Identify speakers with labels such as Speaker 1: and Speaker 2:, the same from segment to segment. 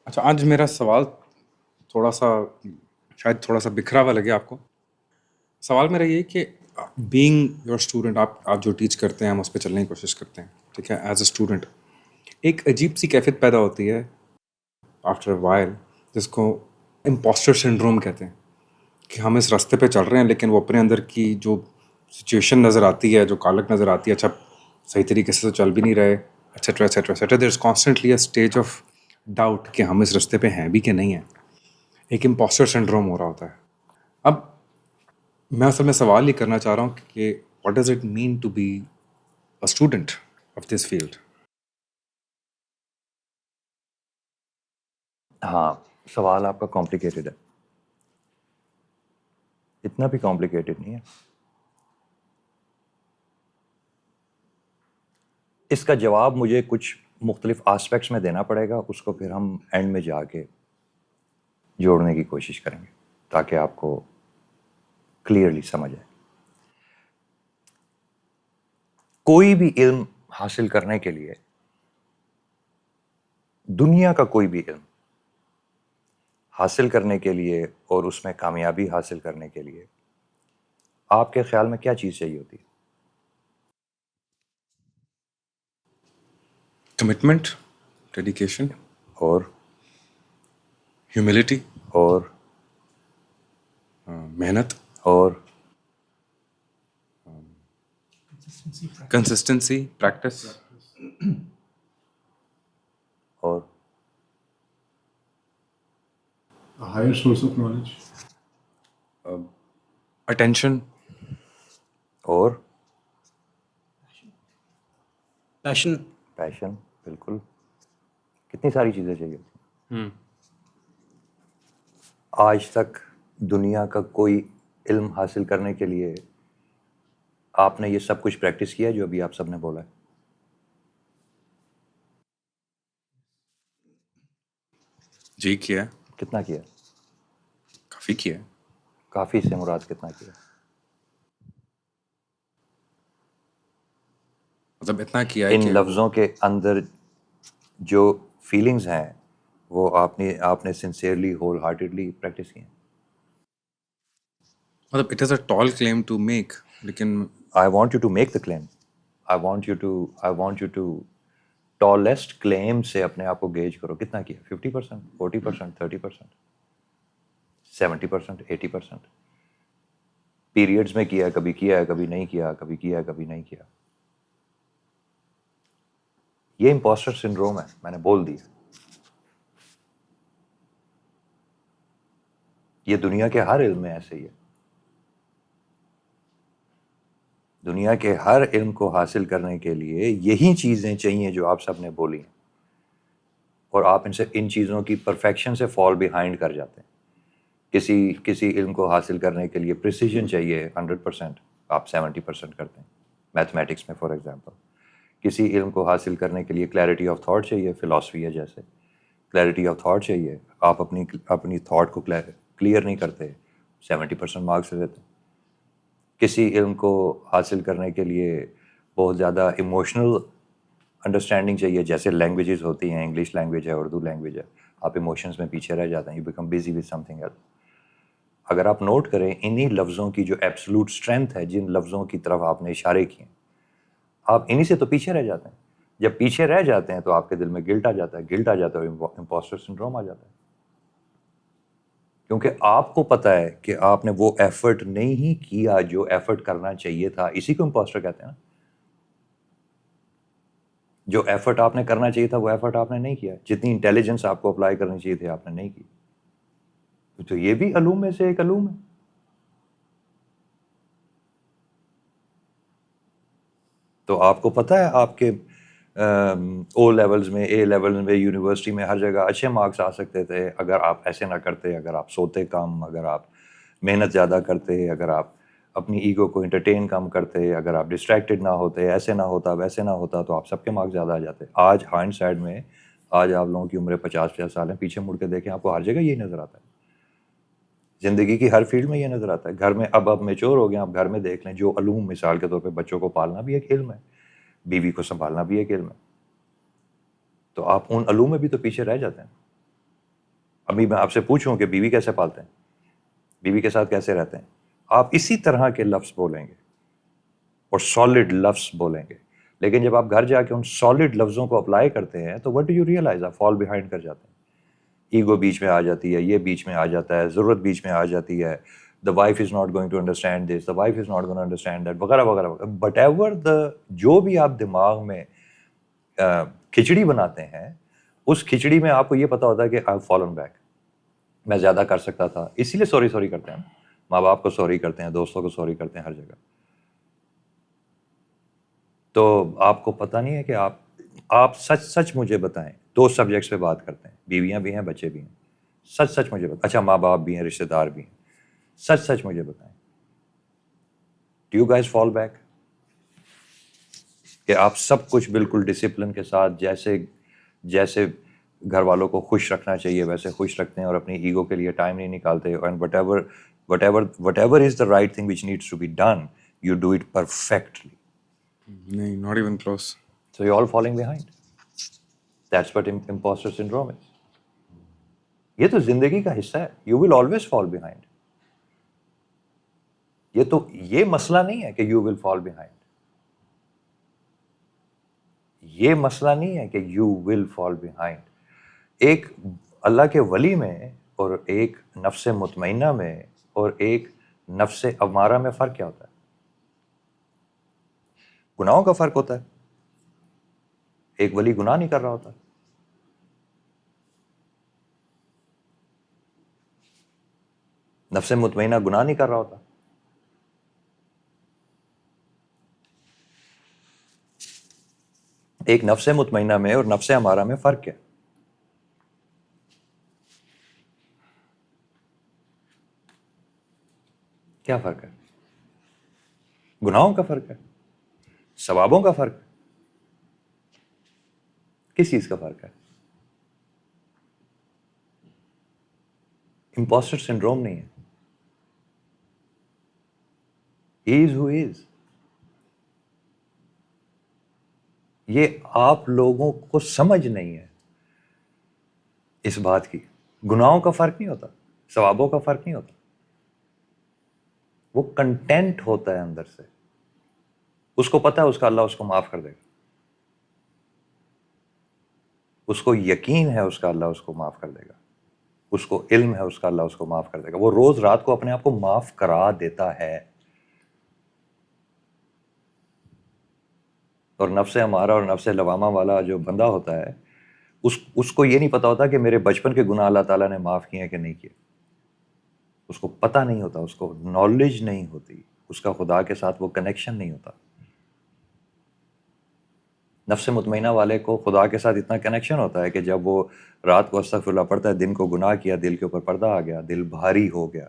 Speaker 1: اچھا، آج میرا سوال تھوڑا سا شاید تھوڑا سا بکھرا ہوا لگے آپ کو. سوال میرا یہ کہ بینگ یور اسٹوڈنٹ، آپ جو ٹیچ کرتے ہیں ہم اس پہ چلنے کی کوشش کرتے ہیں، ٹھیک ہے. ایز اے اسٹوڈنٹ ایک عجیب سی کیفیت پیدا ہوتی ہے آفٹر وائل، جس کو امپوسٹر سنڈروم کہتے ہیں، کہ ہم اس راستے پہ چل رہے ہیں لیکن وہ اپنے اندر کی جو سچویشن نظر آتی ہے، جو کالک نظر آتی ہے، اچھا صحیح طریقے سے تو چل بھی نہیں رہے، et cetera et cetera et cetera, there is constantly a stage of doubt کہ ہم اس راستے پہ ہیں بھی کہ نہیں ہیں. ایک امپوسٹر سنڈروم ہو رہا ہوتا ہے. اب میں اصل میں سوال یہ کرنا چاہ رہا ہوں کہ what does it mean to be a student of this field?
Speaker 2: ہاں، سوال آپ کا کمپلیکیٹڈ ہے. اتنا بھی کمپلیکیٹڈ نہیں ہے. اس کا جواب مجھے کچھ مختلف آسپیکٹس میں دینا پڑے گا، اس کو پھر ہم اینڈ میں جا کے جوڑنے کی کوشش کریں گے تاکہ آپ کو کلیئرلی سمجھ آئے. کوئی بھی علم حاصل کرنے کے لیے، دنیا کا کوئی بھی علم حاصل کرنے کے لیے اور اس میں کامیابی حاصل کرنے کے لیے آپ کے خیال میں کیا چیز چاہیے ہوتی ہے؟
Speaker 1: کمٹمنٹ، ڈیڈیکیشن،
Speaker 2: اور
Speaker 1: ہیوملٹی،
Speaker 2: اور
Speaker 1: محنت،
Speaker 2: اور
Speaker 1: کنسسٹنسی، پریکٹس،
Speaker 2: اور
Speaker 3: A higher source of knowledge.
Speaker 1: Attention,
Speaker 2: اور
Speaker 4: پیشن.
Speaker 2: بالکل. کتنی ساری چیزیں چاہیے ہوتی ہیں. آج تک دنیا کا کوئی علم حاصل کرنے کے لیے آپ نے یہ سب کچھ پریکٹس کیا ہے جو ابھی آپ سب نے بولا ہے؟
Speaker 1: جی کیا،
Speaker 2: کتنا کیا؟
Speaker 1: کافی کیا.
Speaker 2: کافی سے مراد کتنا کیا؟
Speaker 1: مطلب اتنا کیا ہے
Speaker 2: ان
Speaker 1: کہ
Speaker 2: لفظوں کے اندر جو فیلنگز ہیں وہ آپ نے سنسیئرلی ہول ہارٹیڈلی پریکٹس کی ہیں.
Speaker 1: مطلب it is a tall claim to make, لیکن
Speaker 2: I want you to make the claim. I want you to tallest claim سے اپنے آپ کو گیج کرو. کتنا کیا؟ 50%, 40%, 30%, 70%, 80%. پیریڈز میں کیا، کبھی کیا ہے کبھی نہیں کیا، کبھی کیا ہے کبھی نہیں کیا. یہ امپوسٹر سنڈروم ہے، میں نے بول دیا. یہ دنیا کے ہر علم میں ایسے ہی ہے. دنیا کے ہر علم کو حاصل کرنے کے لیے یہی چیزیں چاہیے جو آپ سب نے بولی ہیں، اور آپ ان چیزوں کی پرفیکشن سے فال بیہائنڈ کر جاتے ہیں. کسی علم کو حاصل کرنے کے لیے پریسیجن چاہیے 100%، آپ 70% کرتے ہیں میتھمیٹکس میں فار ایگزامپل. کسی علم کو حاصل کرنے کے لیے کلیئرٹی آف تھاٹ چاہیے، فلاسفی ہے جیسے کلیئرٹی آف تھاٹ چاہیے، آپ اپنی تھاٹ کو کلیئر نہیں کرتے، 70% مارکس دیتے ہیں. کسی علم کو حاصل کرنے کے لیے بہت زیادہ ایموشنل انڈرسٹینڈنگ چاہیے، جیسے لینگویجز ہوتی ہیں، انگلش لینگویج ہے، اردو لینگویج ہے، آپ ایموشنز میں پیچھے رہ جاتے ہیں، you become busy with something else. اگر آپ نوٹ کریں انہی لفظوں کی جو ایبسولوٹ اسٹرینتھ ہے، جن لفظوں کی طرف آپ نے اشارے کیے، آپ انہی سے تو پیچھے رہ جاتے ہیں. جب پیچھے رہ جاتے ہیں تو آپ کے دل میں گلٹ آ جاتا ہے، امپوسٹر سنڈروم آ جاتا ہے. کیونکہ آپ کو پتہ ہے کہ آپ نے وہ ایفرٹ نہیں کیا جو ایفرٹ کرنا چاہیے تھا. اسی کو امپوسٹر کہتے ہیں نا. جو ایفرٹ آپ نے کرنا چاہیے تھا وہ ایفرٹ آپ نے نہیں کیا. جتنی انٹیلیجنس آپ کو اپلائی کرنی چاہیے تھی آپ نے نہیں کی. تو یہ بھی علوم میں سے ایک علوم ہے. تو آپ کو پتہ ہے آپ کے او لیولز میں، اے لیولز میں، یونیورسٹی میں ہر جگہ اچھے مارکس آ سکتے تھے اگر آپ ایسے نہ کرتے، اگر آپ سوتے کم، اگر آپ محنت زیادہ کرتے، اگر آپ اپنی ایگو کو انٹرٹین کم کرتے، اگر آپ ڈسٹریکٹڈ نہ ہوتے، ایسے نہ ہوتا ویسے نہ ہوتا، تو آپ سب کے مارکس زیادہ آ جاتے. آج ہائنڈ سائڈ میں آج آپ لوگوں کی عمریں 50 سال ہیں، پیچھے مڑ کے دیکھیں آپ کو ہر جگہ یہی نظر آتا ہے. زندگی کی ہر فیلڈ میں یہ نظر آتا ہے. گھر میں اب میچور ہو گئے، آپ گھر میں دیکھ لیں جو علوم، مثال کے طور پہ بچوں کو پالنا بھی ایک علم ہے، بیوی کو سنبھالنا بھی ایک علم ہے. تو آپ ان علوم میں بھی تو پیچھے رہ جاتے ہیں. ابھی میں آپ سے پوچھوں کہ بیوی کیسے پالتے ہیں, بیوی کے ساتھ کیسے رہتے ہیں, آپ اسی طرح کے لفظ بولیں گے اور سالڈ لفظ بولیں گے. لیکن جب آپ گھر جا کے ان سالڈ لفظوں کو اپلائی کرتے ہیں تو وٹ ڈو یو ریئلائز, آپ فال بیہائنڈ کر جاتے ہیں. ایگو بیچ میں آ جاتی ہے, یہ بیچ میں آ جاتا ہے, ضرورت بیچ میں آ جاتی ہے, the wife is not going to understand this, the wife is not going to understand that, وغیرہ وغیرہ وغیرہ. بٹ ایور جو بھی آپ دماغ میں کھچڑی بناتے ہیں, اس کھچڑی میں آپ کو یہ پتا ہوتا ہے کہ آئی ہیو فالن بیک, میں زیادہ کر سکتا تھا. اسی لیے سوری کرتے ہیں, ماں باپ کو سوری کرتے ہیں, دوستوں کو سوری کرتے ہیں, ہر جگہ. تو آپ کو پتہ نہیں ہے کہ آپ سچ مجھے بتائیں, 2 سبجیکٹس پہ بات کرتے ہیں, بیویاں بھی ہیں, بچے بھی ہیں. سچ مجھے بتائیں, اچھا ماں باپ بھی ہیں, رشتہ دار بھی ہیں, سچ مجھے بتائیں, do you guys fall back, کہ آپ سب کچھ بالکل ڈسپلن کے ساتھ جیسے گھر والوں کو خوش رکھنا چاہیے ویسے خوش رکھتے ہیں, اور اپنی ایگو کے لیے ٹائم نہیں نکالتے, and whatever is the right thing which needs to be done, you do it perfectly.
Speaker 1: نہیں, not even close.
Speaker 2: So you're all falling behind. That's what imposter syndrome is. یہ تو زندگی کا حصہ ہے. You will always fall behind. یہ مسئلہ نہیں ہے کہ you will fall behind. یہ مسئلہ نہیں ہے کہ you will fall behind. ایک اللہ کے ولی میں اور ایک نفس مطمئنہ میں اور ایک نفس امارہ میں فرق کیا ہوتا ہے؟ گناہوں کا فرق ہوتا ہے. ایک ولی گناہ نہیں کر رہا ہوتا, نفس مطمئنہ گناہ نہیں کر رہا ہوتا. ایک نفس مطمئنہ میں اور نفس امارہ میں فرق ہے. کیا فرق ہے؟ گناہوں کا فرق ہے, ثوابوں کا فرق ہے. کس چیز کا فرق ہے؟ امپوسٹر سنڈروم نہیں ہے. He is who is. یہ آپ لوگوں کو سمجھ نہیں ہے اس بات کی. گناہوں کا فرق نہیں ہوتا, ثوابوں کا فرق نہیں ہوتا. وہ کنٹینٹ ہوتا ہے اندر سے, اس کو پتا ہے اس کا اللہ اس کو معاف کر دے گا, اس کو یقین ہے اس کا اللہ اس کو معاف کر دے گا, اس کو علم ہے اس کا اللہ اس کو معاف کر دے گا. وہ روز رات کو اپنے آپ کو معاف کرا دیتا ہے. اور نفس ہمارا اور نفس لوامہ والا جو بندہ ہوتا ہے, اس کو یہ نہیں پتا ہوتا کہ میرے بچپن کے گناہ اللہ تعالیٰ نے معاف کیے ہیں کہ نہیں کیے. اس کو پتہ نہیں ہوتا, اس کو نالج نہیں ہوتی, اس کا خدا کے ساتھ وہ کنیکشن نہیں ہوتا. نفس مطمئنہ والے کو خدا کے ساتھ اتنا کنیکشن ہوتا ہے کہ جب وہ رات کو استغفر اللہ پڑھتا ہے, دن کو گناہ کیا, دل کے اوپر پردہ آ گیا, دل بھاری ہو گیا,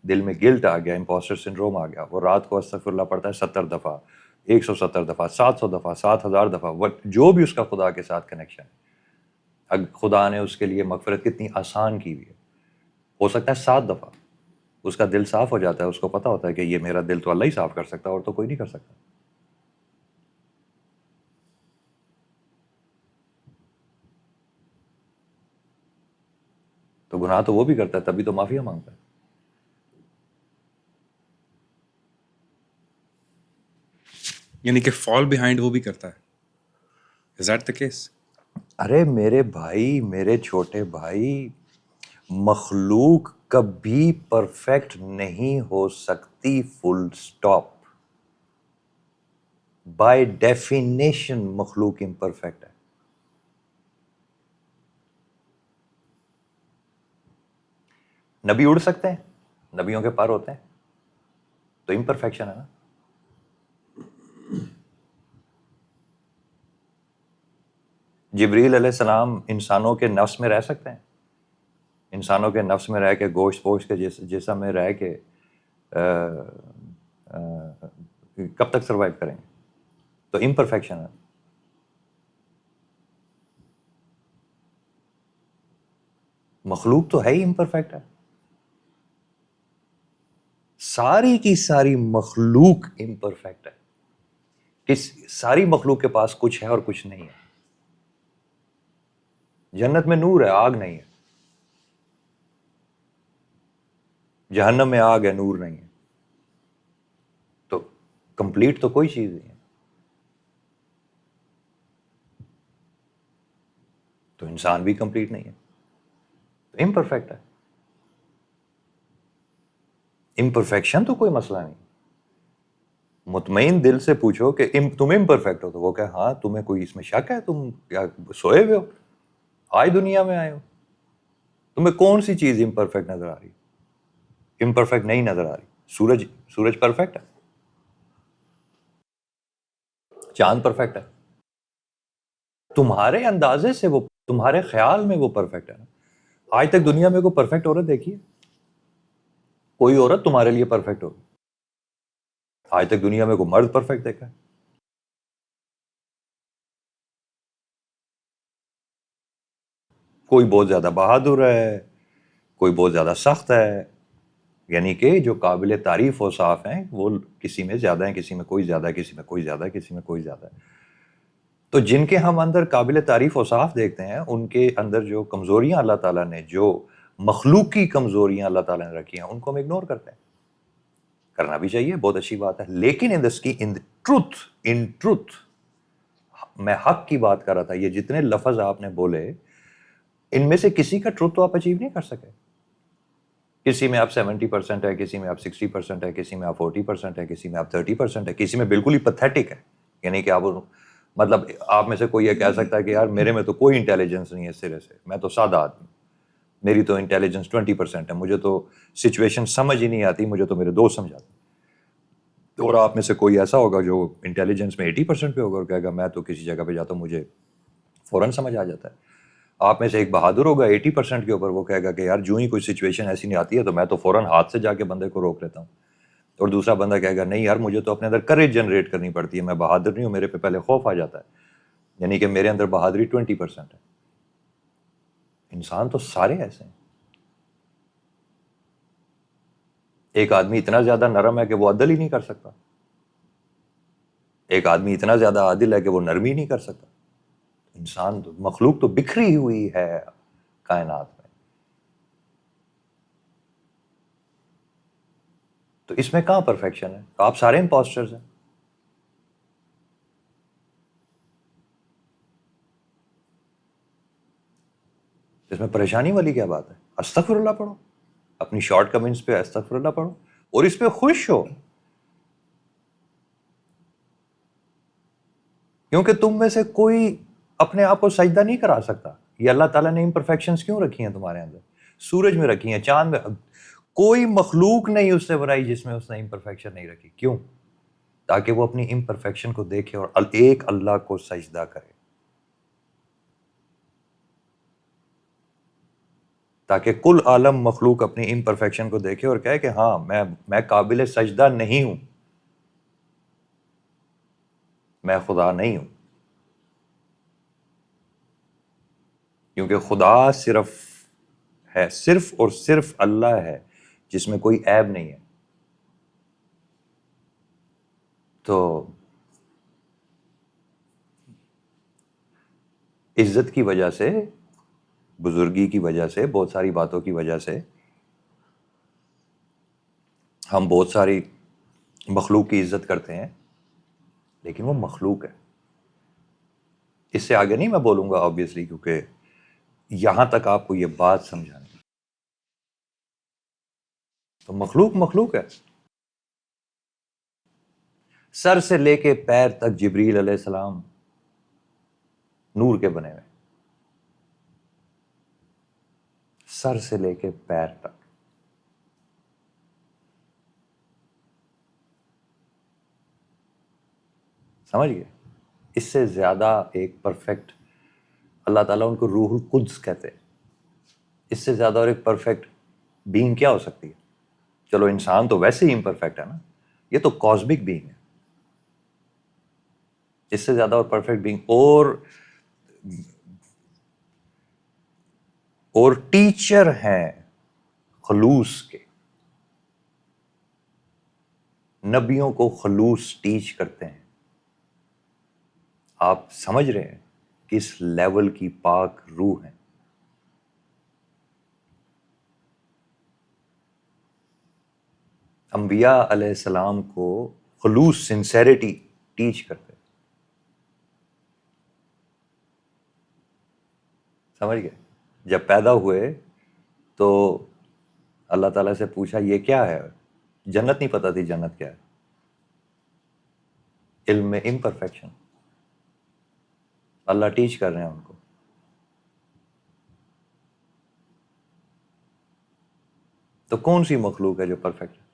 Speaker 2: دل میں گلٹ آ گیا, امپوسٹر سنڈروم آ گیا, وہ رات کو استغفر اللہ پڑھتا ہے 70 دفعہ, 170 دفعہ, 700 دفعہ, 7000 دفعہ, جو بھی اس کا خدا کے ساتھ کنیکشن ہے. خدا نے اس کے لیے مغفرت کتنی آسان کی ہوئی ہے. ہو سکتا ہے 7 دفعہ اس کا دل صاف ہو جاتا ہے, اس کو پتہ ہوتا ہے کہ یہ میرا دل تو اللہ ہی صاف کر سکتا ہے اور تو کوئی نہیں کر سکتا. تو گناہ تو وہ بھی کرتا ہے, تبھی تو معافیہ مانگتا ہے.
Speaker 1: یعنی کہ فال بیہائنڈ وہ بھی کرتا ہے. Is that the case?
Speaker 2: ارے میرے بھائی, میرے چھوٹے بھائی, مخلوق کبھی پرفیکٹ نہیں ہو سکتی, فل سٹاپ. بائی ڈیفینیشن مخلوق امپرفیکٹ ہے. نبی اڑ سکتے ہیں, نبیوں کے پر ہوتے ہیں, تو امپرفیکشن ہے نا. جبریل علیہ السلام انسانوں کے نفس میں رہ سکتے ہیں, انسانوں کے نفس میں رہ کے, گوشت پوشت کے جسم میں رہ کے کب تک سروائیو کریں گے؟ تو امپرفیکشن ہے. مخلوق تو ہے ہی امپرفیکٹ ہے, ساری کی ساری مخلوق امپرفیکٹ ہے. ساری مخلوق کے پاس کچھ ہے اور کچھ نہیں ہے. جنت میں نور ہے, آگ نہیں ہے. جہنم میں آگ ہے، نور نہیں ہے، تو کمپلیٹ تو کوئی چیز نہیں ہے. تو انسان بھی کمپلیٹ نہیں ہے، امپرفیکٹ ہے. امپرفیکشن تو کوئی مسئلہ نہیں. مطمئن دل سے پوچھو کہ تم امپرفیکٹ ہو، تو وہ کہے ہاں. تمہیں کوئی اس میں شک ہے؟ تم کیا سوئے ہوئے ہو؟ آج دنیا میں آئے ہو. تمہیں کون سی چیز امپرفیکٹ نظر آ رہی؟ امپرفیکٹ نہیں نظر آ رہی. سورج پرفیکٹ ہے، چاند پرفیکٹ ہے. تمہارے اندازے سے وہ، تمہارے خیال میں وہ پرفیکٹ ہے نا. آج تک دنیا میں کوئی پرفیکٹ عورت دیکھی ہے؟ کوئی عورت تمہارے لیے پرفیکٹ ہوگی؟ آج تک دنیا میں کوئی مرد پرفیکٹ دیکھا ہے؟ کوئی بہت زیادہ بہادر ہے، کوئی بہت زیادہ سخت ہے. یعنی کہ جو قابل تعریف و صاف ہیں وہ کسی میں زیادہ ہیں، کسی میں کوئی زیادہ، کسی میں کوئی زیادہ، کسی میں کوئی زیادہ. تو جن کے ہم اندر قابل تعریف و صاف دیکھتے ہیں، ان کے اندر جو کمزوریاں اللہ تعالیٰ نے، جو مخلوقی کمزوریاں اللہ تعالیٰ نے رکھی ہیں، ان کو ہم اگنور کرتے ہیں. کرنا بھی چاہیے، بہت اچھی بات ہے. لیکن ان ٹروتھ میں حق کی بات کر رہا تھا. یہ جتنے لفظ آپ نے بولے، ان میں سے کسی کا ٹروتھ تو آپ اچیو نہیں کر سکے. کسی میں آپ 70% ہے، کسی میں آپ 60% ہے، کسی میں آپ 40% ہے، کسی میں آپ 30% ہے، کسی میں بالکل ہی پتھیٹک ہے. یعنی کہ آپ مطلب آپ میں سے کوئی یہ کہہ سکتا ہے کہ یار میرے میں تو کوئی انٹیلیجنس نہیں ہے سرے سے، میں تو سادہ آدمی، میری تو انٹیلیجنس 20% ہے، مجھے تو سچویشن سمجھ ہی نہیں آتی، مجھے تو میرے دوست سمجھاتے. اور آپ میں سے کوئی ایسا ہوگا جو انٹیلیجنس میں 80% پہ ہوگا اور کہے گا میں تو کسی جگہ پہ جاتا ہوں مجھے فوراً سمجھ آ جاتا ہے. آپ میں سے ایک بہادر ہوگا 80% کے اوپر، وہ کہے گا کہ یار جو ہی کوئی سچویشن ایسی نہیں آتی ہے تو میں تو فوراً ہاتھ سے جا کے بندے کو روک لیتا ہوں. اور دوسرا بندہ کہے گا نہیں یار مجھے تو اپنے اندر کریج جنریٹ کرنی پڑتی ہے، میں بہادر نہیں ہوں، میرے پہ پہلے خوف آ جاتا ہے. یعنی کہ میرے اندر بہادری 20% ہے. انسان تو سارے ایسے ہیں. ایک آدمی اتنا زیادہ نرم ہے کہ وہ عدل ہی نہیں کر سکتا، ایک آدمی اتنا زیادہ عادل ہے کہ وہ نرمی نہیں کر سکتا. انسان تو، مخلوق تو بکھری ہوئی ہے کائنات میں. تو اس میں کہاں پرفیکشن ہے؟ آپ سارے امپوسٹرز ہیں. اس میں پریشانی والی کیا بات ہے؟ استغفر اللہ پڑھو، اپنی شارٹ کمنٹس پہ استغفر اللہ پڑھو اور اس پہ خوش ہو. کیونکہ تم میں سے کوئی اپنے آپ کو سجدہ نہیں کرا سکتا. یہ اللہ تعالیٰ نے امپرفیکشنز کیوں رکھی ہیں تمہارے اندر؟ سورج میں رکھی ہیں، چاند میں. کوئی مخلوق نہیں اس سے بنائی جس میں اس نے امپرفیکشن نہیں رکھی. کیوں؟ تاکہ وہ اپنی امپرفیکشن کو دیکھے اور ایک اللہ کو سجدہ کرے، تاکہ کل عالم مخلوق اپنی امپرفیکشن کو دیکھے اور کہے کہ ہاں میں قابل سجدہ نہیں ہوں، میں خدا نہیں ہوں. کیونکہ خدا صرف اور صرف اللہ ہے جس میں کوئی عیب نہیں ہے. تو عزت کی وجہ سے، بزرگی کی وجہ سے، بہت ساری باتوں کی وجہ سے ہم بہت ساری مخلوق کی عزت کرتے ہیں، لیکن وہ مخلوق ہے. اس سے آگے نہیں میں بولوں گا آبویسلی، کیونکہ یہاں تک آپ کو یہ بات سمجھانی. تو مخلوق ہے. سر سے لے کے پیر تک جبریل علیہ السلام نور کے بنے ہوئے، سر سے لے کے پیر تک. سمجھ گئے؟ اس سے زیادہ ایک پرفیکٹ، اللہ تعالیٰ ان کو روح القدس کہتے ہیں، اس سے زیادہ اور ایک پرفیکٹ بینگ کیا ہو سکتی ہے؟ چلو انسان تو ویسے ہی امپرفیکٹ ہے نا، یہ تو کاسمک بینگ ہے. اس سے زیادہ اور پرفیکٹ بینگ اور ٹیچر ہیں خلوص کے. نبیوں کو خلوص ٹیچ کرتے ہیں. آپ سمجھ رہے ہیں کس لیول کی پاک روح ہے؟ انبیاء علیہ السلام کو خلوص سنسیریٹی ٹیچ کرتے. سمجھ گئے؟ جب پیدا ہوئے تو اللہ تعالیٰ سے پوچھا یہ کیا ہے؟ جنت نہیں پتہ تھی جنت کیا ہے. علم میں امپرفیکشن. اللہ ٹیچ کر رہے ہیں ان کو. تو کون سی مخلوق ہے جو پرفیکٹ ہے؟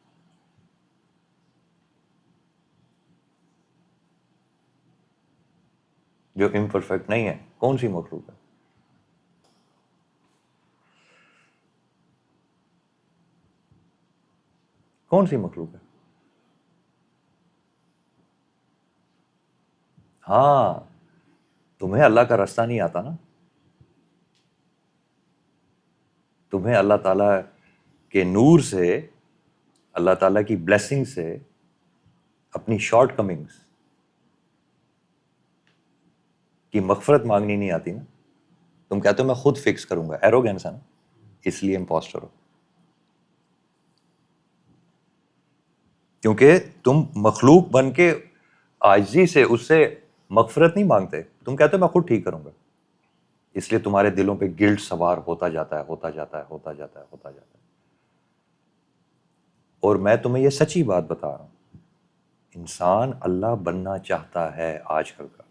Speaker 2: جو امپرفیکٹ نہیں ہے. کون سی مخلوق ہے؟ کون سی مخلوق ہے؟ ہاں، تمہیں اللہ کا راستہ نہیں آتا نا. تمہیں اللہ تعالیٰ کے نور سے، اللہ تعالیٰ کی بلیسنگ سے اپنی شارٹ کمنگز کی مغفرت مانگنی نہیں آتی نا. تم کہتے ہو میں خود فکس کروں گا. ایروگینس ہے نا، اس لیے امپوسٹر ہو. کیونکہ تم مخلوق بن کے عاجزی سے اس سے مغفرت نہیں مانگتے. تم کہتے ہو میں خود ٹھیک کروں گا. اس لیے تمہارے دلوں پہ گلٹ سوار ہوتا جاتا ہے، ہوتا جاتا ہے، ہوتا جاتا ہے، ہوتا جاتا ہے. اور میں تمہیں یہ سچی بات بتا رہا ہوں، انسان اللہ بننا چاہتا ہے آج کل کا.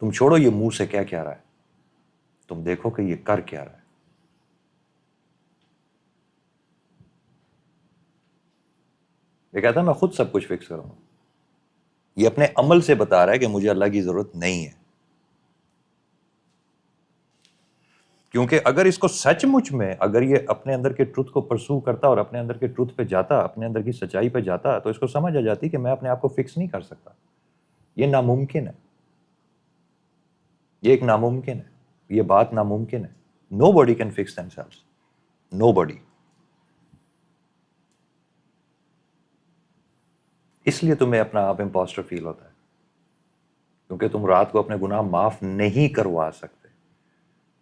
Speaker 2: تم چھوڑو یہ منہ سے کیا کہہ رہا ہے، تم دیکھو کہ یہ کر کیا رہا ہے. یہ کہتا ہے میں خود سب کچھ فکس کروں گا. یہ اپنے عمل سے بتا رہا ہے کہ مجھے اللہ کی ضرورت نہیں ہے. کیونکہ اگر اس کو سچ مچ میں، اگر یہ اپنے اندر کے ٹروتھ کو پرسو کرتا اور اپنے اندر کے ٹروتھ پہ جاتا، اپنے اندر کی سچائی پہ جاتا، تو اس کو سمجھ آ جاتی کہ میں اپنے آپ کو فکس نہیں کر سکتا. یہ ناممکن ہے. یہ ایک ناممکن ہے. یہ بات ناممکن ہے. Nobody can fix themselves. Nobody. اس لیے تمہیں اپنا آپ امپوسٹر فیل ہوتا ہے، کیونکہ تم رات کو اپنے گناہ معاف نہیں کروا سکتے.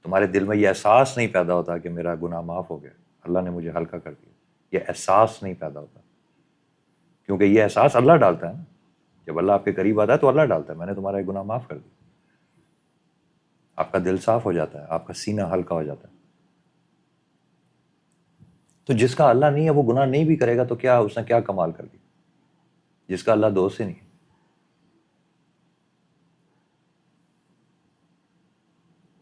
Speaker 2: تمہارے دل میں یہ احساس نہیں پیدا ہوتا کہ میرا گناہ معاف ہو گیا، اللہ نے مجھے ہلکا کر دیا. یہ احساس نہیں پیدا ہوتا، کیونکہ یہ احساس اللہ ڈالتا ہے نا. جب اللہ آپ کے قریب آتا ہے تو اللہ ڈالتا ہے میں نے تمہارا یہ گناہ معاف کر دیا. آپ کا دل صاف ہو جاتا ہے، آپ کا سینہ ہلکا ہو جاتا ہے. تو جس کا اللہ نہیں ہے وہ گناہ نہیں بھی کرے گا تو کیا اس نے کیا کمال کر دیا. جس کا اللہ دوست ہی نہیں ہے.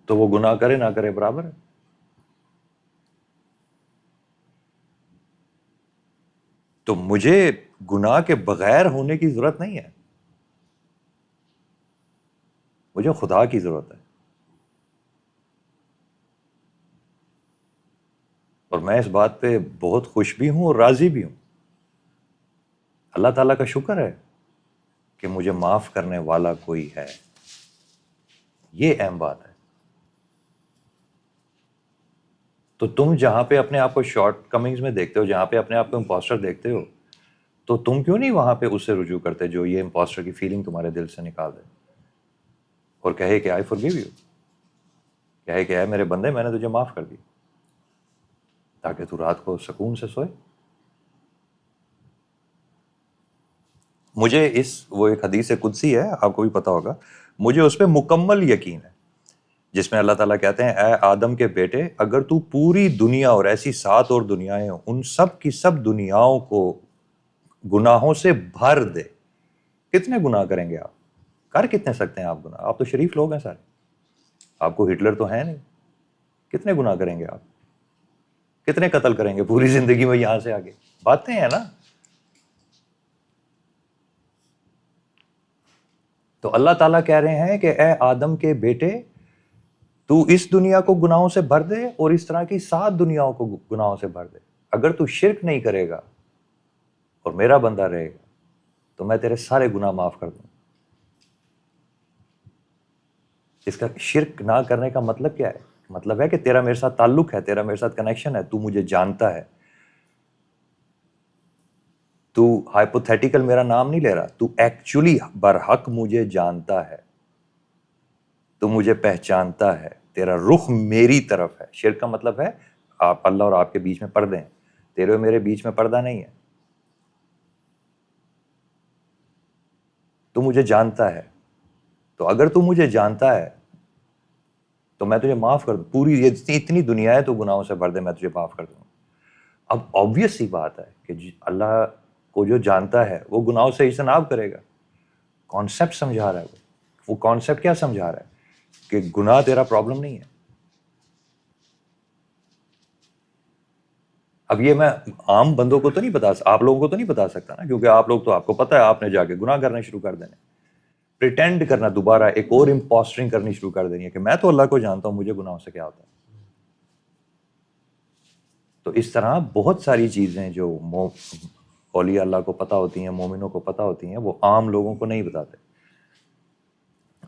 Speaker 2: تو وہ گناہ کرے نہ کرے برابر ہے. تو مجھے گناہ کے بغیر ہونے کی ضرورت نہیں ہے، مجھے خدا کی ضرورت ہے. اور میں اس بات پہ بہت خوش بھی ہوں اور راضی بھی ہوں. اللہ تعالیٰ کا شکر ہے کہ مجھے معاف کرنے والا کوئی ہے. یہ اہم بات ہے. تو تم جہاں پہ اپنے آپ کو شارٹ کمنگز میں دیکھتے ہو، جہاں پہ اپنے آپ کو امپوسٹر دیکھتے ہو، تو تم کیوں نہیں وہاں پہ اس سے رجوع کرتے جو یہ امپوسٹر کی فیلنگ تمہارے دل سے نکال دے اور کہے کہ آئی فارگیو یو. کہے کہ اے میرے بندے میں نے تجھے معاف کر دی، تاکہ تو رات کو سکون سے سوئے. مجھے وہ ایک حدیث قدسی ہے، آپ کو بھی پتہ ہوگا، مجھے اس پہ مکمل یقین ہے، جس میں اللہ تعالیٰ کہتے ہیں اے آدم کے بیٹے، اگر تو پوری دنیا اور ایسی 7 اور دنیایں ہوں، ان سب کی سب دنیاؤں کو گناہوں سے بھر دے. کتنے گناہ کریں گے آپ؟ کر کتنے سکتے ہیں آپ گناہ؟ آپ تو شریف لوگ ہیں سارے، آپ کو ہٹلر تو ہیں نہیں. کتنے گناہ کریں گے آپ؟ کتنے قتل کریں گے پوری زندگی میں یہاں سے آگے؟ باتیں ہیں نا. تو اللہ تعالیٰ کہہ رہے ہیں کہ اے آدم کے بیٹے، تو اس دنیا کو گناہوں سے بھر دے اور اس طرح کی 7 دنیاؤں کو گناہوں سے بھر دے. اگر تو شرک نہیں کرے گا اور میرا بندہ رہے گا تو میں تیرے سارے گناہ معاف کر دوں. اس کا شرک نہ کرنے کا مطلب کیا ہے؟ مطلب ہے کہ تیرا میرے ساتھ تعلق ہے، تیرا میرے ساتھ کنیکشن ہے، تو مجھے جانتا ہے. تو ہائپوتھیٹیکل میرا نام نہیں لے رہا، تو ایکچولی برحق مجھے جانتا ہے، تو مجھے پہچانتا ہے، تیرا رخ میری طرف ہے. شرک کا مطلب ہے آپ اللہ اور آپ کے بیچ میں پردے ہیں, تیرے اور میرے بیچ میں پردہ نہیں ہے. تو مجھے جانتا ہے, تو اگر تو مجھے جانتا ہے تو میں تجھے معاف کر دوں. پوری یہ اتنی دنیا ہے تو گناہوں سے بھر دے, میں تجھے معاف کر دوں. اب آبویس سی بات ہے کہ اللہ کو جو جانتا ہے وہ گناہوں سے اجتناب کرے گا. کانسیپٹ سمجھا رہا ہے وہ کانسیپٹ کیا سمجھا رہا ہے کہ گناہ تیرا پرابلم نہیں ہے. اب یہ میں عام بندوں کو تو نہیں بتا, آپ لوگوں کو تو نہیں بتا سکتا نا, کیونکہ آپ لوگ تو, آپ کو پتا ہے آپ نے جا کے گناہ کرنا شروع کر دینے, پریٹینڈ کرنا, دوبارہ ایک اور امپوسٹرنگ کرنی شروع کر دینی ہے کہ میں تو اللہ کو جانتا ہوں, مجھے گناہوں سے کیا ہوتا ہے. تو اس طرح بہت ساری چیزیں جو اولیاء اللہ کو پتہ ہوتی ہیں, مومنوں کو پتہ ہوتی ہیں, وہ عام لوگوں کو نہیں بتاتے.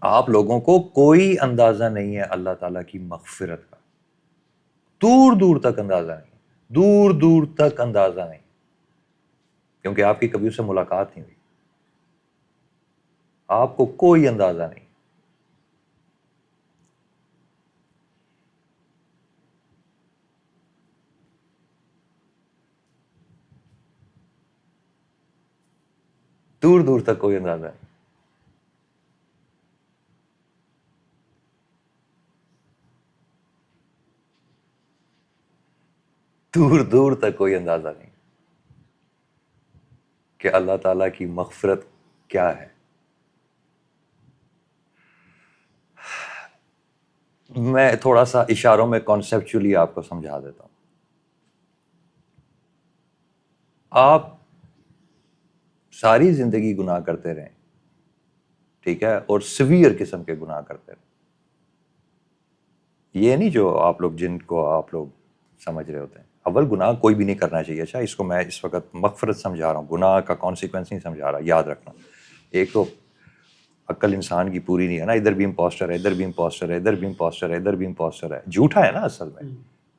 Speaker 2: آپ لوگوں کو کوئی اندازہ نہیں ہے اللہ تعالیٰ کی مغفرت کا, دور دور تک اندازہ نہیں, دور دور تک اندازہ نہیں, کیونکہ آپ کی کبھی اس سے ملاقات نہیں ہوئی. آپ کو کوئی اندازہ نہیں. دور دور تک کوئی اندازہ نہیں. دور دور تک کوئی اندازہ نہیں کہ اللہ تعالیٰ کی مغفرت کیا ہے. میں تھوڑا سا اشاروں میں کانسیپچولی آپ کو سمجھا دیتا ہوں. آپ ساری زندگی گناہ کرتے رہیں, ٹھیک ہے, اور سیویئر قسم کے گناہ کرتے رہیں. یہ نہیں جو آپ لوگ جن کو آپ لوگ سمجھ رہے ہوتے ہیں. اول گناہ کوئی بھی نہیں کرنا چاہیے. اچھا, اس کو میں اس وقت مغفرت سمجھا رہا ہوں, گناہ کا کانسیکوینس نہیں سمجھا رہا. یاد رکھنا, ایک تو عقل انسان کی پوری نہیں ہے نا, ادھر بھی امپوسٹر ہے, ادھر بھی امپوسٹر ہے, ادھر بھی امپوسٹر ہے, ادھر بھی امپوسٹر ہے. جھوٹا ہے نا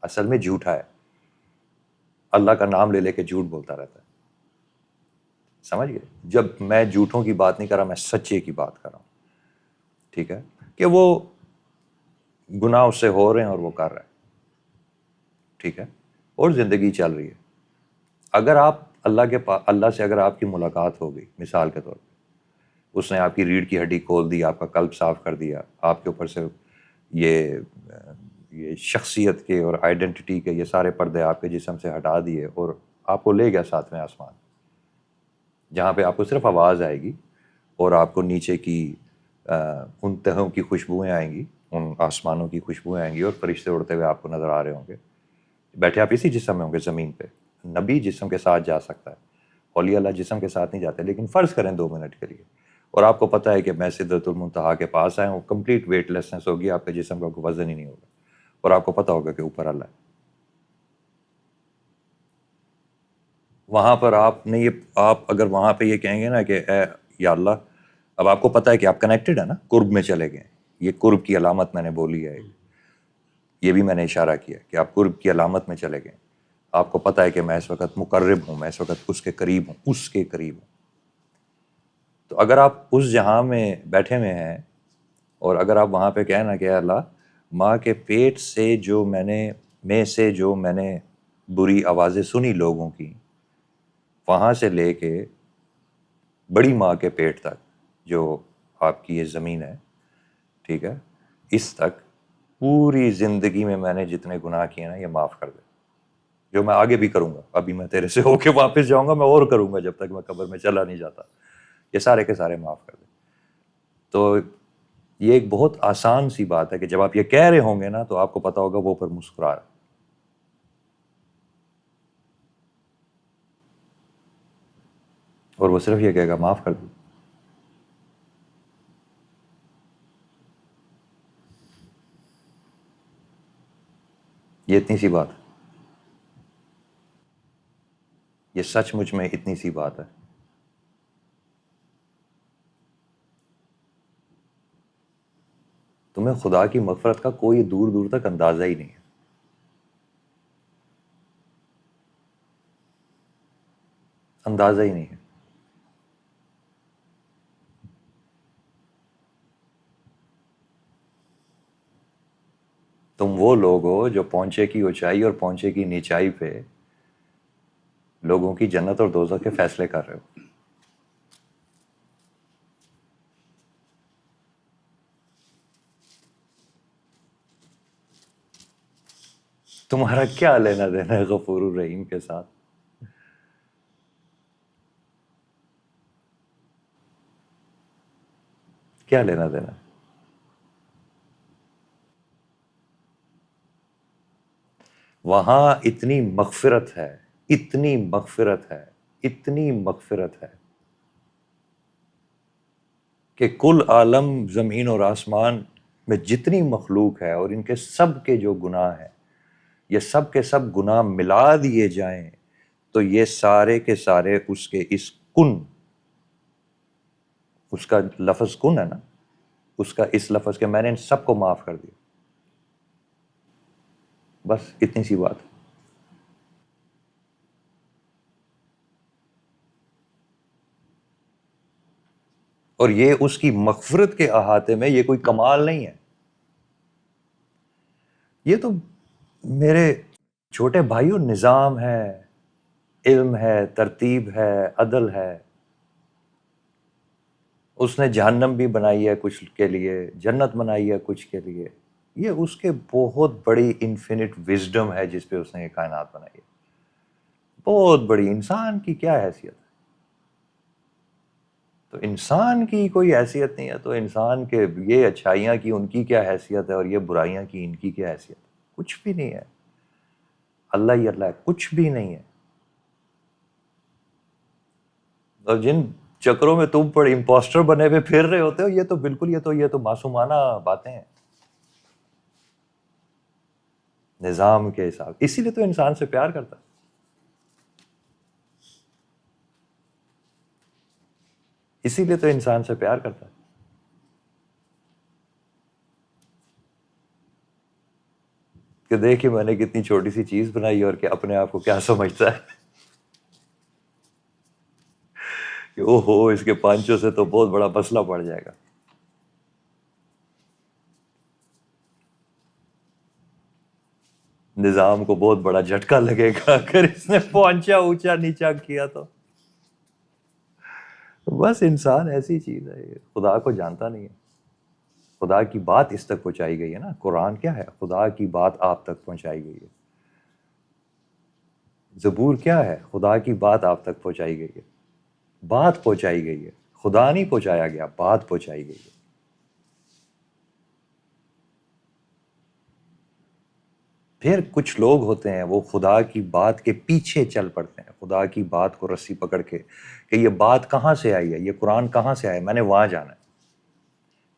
Speaker 2: اصل میں جھوٹا ہے. اللہ کا نام لے لے کے جھوٹ بولتا رہتا ہے. سمجھ گئے؟ جب میں جھوٹوں کی بات نہیں کر رہا, میں سچے کی بات کر رہا ہوں. ٹھیک ہے, کہ وہ گناہ اس سے ہو رہے ہیں اور وہ کر رہے ہیں, ٹھیک ہے, اور زندگی چل رہی ہے. اگر آپ اللہ سے اگر آپ کی ملاقات ہو گئی, مثال کے طور پہ اس نے آپ کی ریڑھ کی ہڈی کھول دی, آپ کا قلب صاف کر دیا, آپ کے اوپر سے یہ شخصیت کے اور آئیڈینٹی کے یہ سارے پردے آپ کے جسم سے ہٹا دیے, اور آپ کو لے گیا ساتویں آسمان, جہاں پہ آپ کو صرف آواز آئے گی اور آپ کو نیچے کی ان تہوں کی خوشبوئیں آئیں گی, ان آسمانوں کی خوشبوئیں آئیں گی, اور فرشتے اڑتے ہوئے آپ کو نظر آ رہے ہوں گے. بیٹھے آپ اسی جسم میں ہوں گے زمین پہ. نبی جسم کے ساتھ جا سکتا ہے, اولیاء اللہ جسم کے ساتھ نہیں جاتے. لیکن فرض کریں 2 منٹ کے لیے, اور آپ کو پتہ ہے کہ میں سدرۃ المنتہا کے پاس آیا ہوں, کمپلیٹ ویٹ لیسنس ہوگی, آپ کے جسم کا کوئی وزن ہی نہیں ہوگا, اور آپ کو پتہ ہوگا کہ اوپر اللہ ہے. وہاں پر آپ اگر وہاں پہ یہ کہیں گے نا کہ اے یا اللہ, اب آپ کو پتہ ہے کہ آپ کنیکٹڈ ہیں نا, قرب میں چلے گئے. یہ قرب کی علامت میں نے بولی ہے, یہ بھی میں نے اشارہ کیا کہ آپ قرب کی علامت میں چلے گئے. آپ کو پتہ ہے کہ میں اس وقت مقرب ہوں, میں اس وقت اس کے قریب ہوں, اس کے قریب ہوں. تو اگر آپ اس جہاں میں بیٹھے ہوئے ہیں, اور اگر آپ وہاں پہ کہیں نا کہ اللہ, ماں کے پیٹ سے جو میں نے بری آوازیں سنی لوگوں کی, وہاں سے لے کے بڑی ماں کے پیٹ تک جو آپ کی یہ زمین ہے, ٹھیک ہے, اس تک پوری زندگی میں نے جتنے گناہ کیے نا, یہ معاف کر دے. جو میں آگے بھی کروں گا, ابھی میں تیرے سے ہو کے واپس جاؤں گا, میں اور کروں گا جب تک میں قبر میں چلا نہیں جاتا, یہ سارے کے سارے معاف کر دے. تو یہ ایک بہت آسان سی بات ہے کہ جب آپ یہ کہہ رہے ہوں گے نا, تو آپ کو پتا ہوگا وہ پر مسکرا رہا ہے. اور وہ صرف یہ کہے گا معاف کر دو. یہ اتنی سی بات ہے, یہ سچ مچ میں اتنی سی بات ہے. تمہیں خدا کی مغفرت کا کوئی دور دور تک اندازہ ہی نہیں ہے. اندازہ ہی نہیں ہے. تم وہ لوگ ہو جو پہنچے کی اونچائی اور پہنچے کی نیچائی پہ لوگوں کی جنت اور دوزخ کے فیصلے کر رہے ہو. تمہارا کیا لینا دینا ہے غفور الرحیم کے ساتھ؟ کیا لینا دینا؟ وہاں اتنی مغفرت ہے، اتنی مغفرت ہے، اتنی مغفرت ہے کہ کل عالم زمین اور آسمان میں جتنی مخلوق ہے اور ان کے سب کے جو گناہ ہیں، یہ سب کے سب گناہ ملا دیے جائیں تو یہ سارے کے سارے اس کے اس کن، اس کا لفظ کن ہے نا، اس کا اس لفظ کے میں نے ان سب کو معاف کر دیا. بس اتنی سی بات. اور یہ اس کی مغفرت کے احاطے میں، یہ کوئی کمال نہیں ہے. یہ تو میرے چھوٹے بھائیوں نظام ہے، علم ہے، ترتیب ہے، عدل ہے. اس نے جہنم بھی بنائی ہے کچھ کے لیے، جنت بنائی ہے کچھ کے لیے. یہ اس کے بہت بڑی انفینٹ وزڈم ہے جس پہ اس نے یہ کائنات بنائی ہے. بہت بڑی. انسان کی کیا حیثیت ہے؟ تو انسان کی کوئی حیثیت نہیں ہے. تو انسان کے یہ اچھائیاں کی ان کی کیا حیثیت ہے اور یہ برائیاں کی ان کی کیا حیثیت ہے؟ کچھ بھی نہیں ہے. اللہ ہی اللہ ہے، کچھ بھی نہیں ہے. اور جن چکروں میں تم پر امپوسٹر بنے ہوئے پھر رہے ہوتے ہو، یہ تو بالکل یہ تو معصومانہ باتیں ہیں نظام کے حساب. اسی لیے تو انسان سے پیار کرتا ہے. اسی لیے تو انسان سے پیار کرتا ہے. کہ دیکھیں میں نے کتنی چھوٹی سی چیز بنائی اور کہ اپنے آپ کو کیا سمجھتا ہے کہ او ہو اس کے پانچوں سے تو بہت بڑا مسئلہ پڑ جائے گا. نظام کو بہت بڑا جھٹکا لگے گا اگر اس نے پہنچا اونچا نیچا کیا تو. بس انسان ایسی چیز ہے، خدا کو جانتا نہیں ہے. خدا کی بات اس تک پہنچائی گئی ہے نا. قرآن کیا ہے؟ خدا کی بات آپ تک پہنچائی گئی ہے. زبور کیا ہے؟ خدا کی بات آپ تک پہنچائی گئی ہے. بات پہنچائی گئی ہے، خدا نہیں پہنچایا گیا، بات پہنچائی گئی ہے. پھر کچھ لوگ ہوتے ہیں وہ خدا کی بات کے پیچھے چل پڑتے ہیں، خدا کی بات کو رسی پکڑ کے کہ یہ بات کہاں سے آئی ہے، یہ قرآن کہاں سے آیا ہے، میں نے وہاں جانا ہے.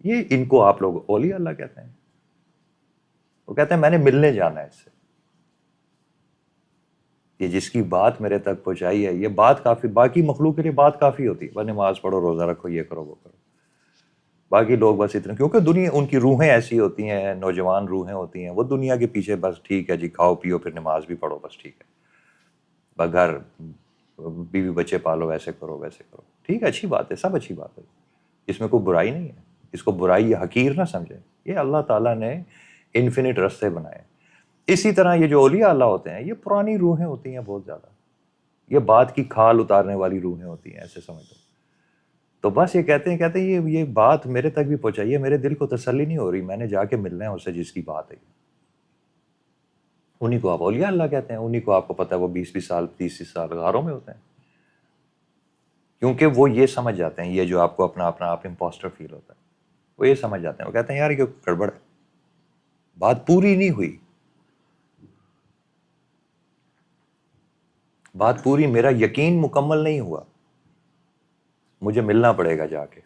Speaker 2: یہ ان کو آپ لوگ اولیاء اللہ کہتے ہیں. وہ کہتے ہیں میں نے ملنے جانا ہے اس سے. یہ جس کی بات میرے تک پہنچائی ہے، یہ بات کافی. باقی مخلوق کے لیے بات کافی ہوتی ہے، بس نماز پڑھو، روزہ رکھو، یہ کرو وہ کرو. باقی لوگ بس اتنے، کیونکہ دنیا ان کی روحیں ایسی ہوتی ہیں، نوجوان روحیں ہوتی ہیں، وہ دنیا کے پیچھے بس ٹھیک ہے جی کھاؤ پیو پھر نماز بھی پڑھو، بس ٹھیک ہے، گھر بیوی بچے پالو، ایسے کرو ویسے کرو. ٹھیک ہے، اچھی بات ہے، سب اچھی بات ہے، اس میں کوئی برائی نہیں ہے. اس کو برائی یا حقیر نہ سمجھے. یہ اللہ تعالیٰ نے انفینٹ رستے بنائے. اسی طرح یہ جو اولیاء اللہ ہوتے ہیں یہ پرانی روحیں ہوتی ہیں بہت زیادہ. یہ بات کی کھال اتارنے والی روحیں ہوتی ہیں، ایسے سمجھ لو. تو بس یہ کہتے ہیں یہ بات میرے تک بھی پہنچائیے، میرے دل کو تسلی نہیں ہو رہی، میں نے جا کے ملنا ہے اس سے جس کی بات ہے. انہیں کو آپ اولیاء اللہ کہتے ہیں. انہیں کو آپ کو پتہ ہے وہ 20 سال 30 سال غاروں میں ہوتے ہیں، کیونکہ وہ یہ سمجھ جاتے ہیں. یہ جو آپ کو اپنا آپ امپوسٹر فیل ہوتا ہے، وہ یہ سمجھ جاتے ہیں. وہ کہتے ہیں یار یہ گڑبڑ ہے، بات پوری نہیں ہوئی، بات پوری، میرا یقین مکمل نہیں ہوا، مجھے ملنا پڑے گا جا کے.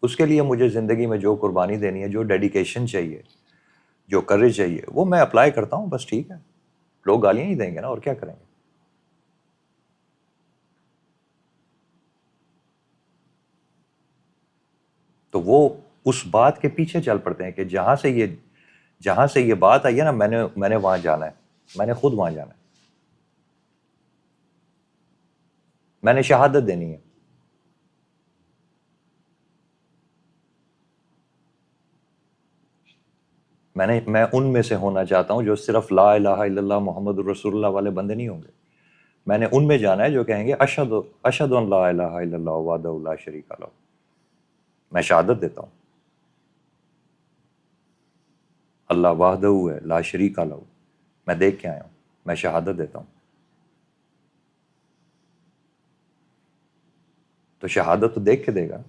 Speaker 2: اس کے لیے مجھے زندگی میں جو قربانی دینی ہے، جو ڈیڈیکیشن چاہیے، جو کریج چاہیے، وہ میں اپلائی کرتا ہوں. بس ٹھیک ہے، لوگ گالیاں ہی دیں گے نا، اور کیا کریں گے. تو وہ اس بات کے پیچھے چل پڑتے ہیں کہ جہاں سے یہ بات آئی ہے نا، میں نے وہاں جانا ہے، میں نے خود وہاں جانا ہے، میں نے شہادت دینی ہے. میں ان میں سے ہونا چاہتا ہوں جو صرف لا الہ الا اللہ محمد الرسول اللہ والے بندے نہیں ہوں گے. میں نے ان میں جانا ہے جو کہیں گے اشہد ان لا الہ الا اللہ وحدہ لا شریک لہ. میں شہادت دیتا ہوں اللہ وحدہ ہے لا شریک لہ. میں دیکھ کے آیا ہوں, میں شہادت دیتا ہوں. تو شہادت تو دیکھ کے دے گا.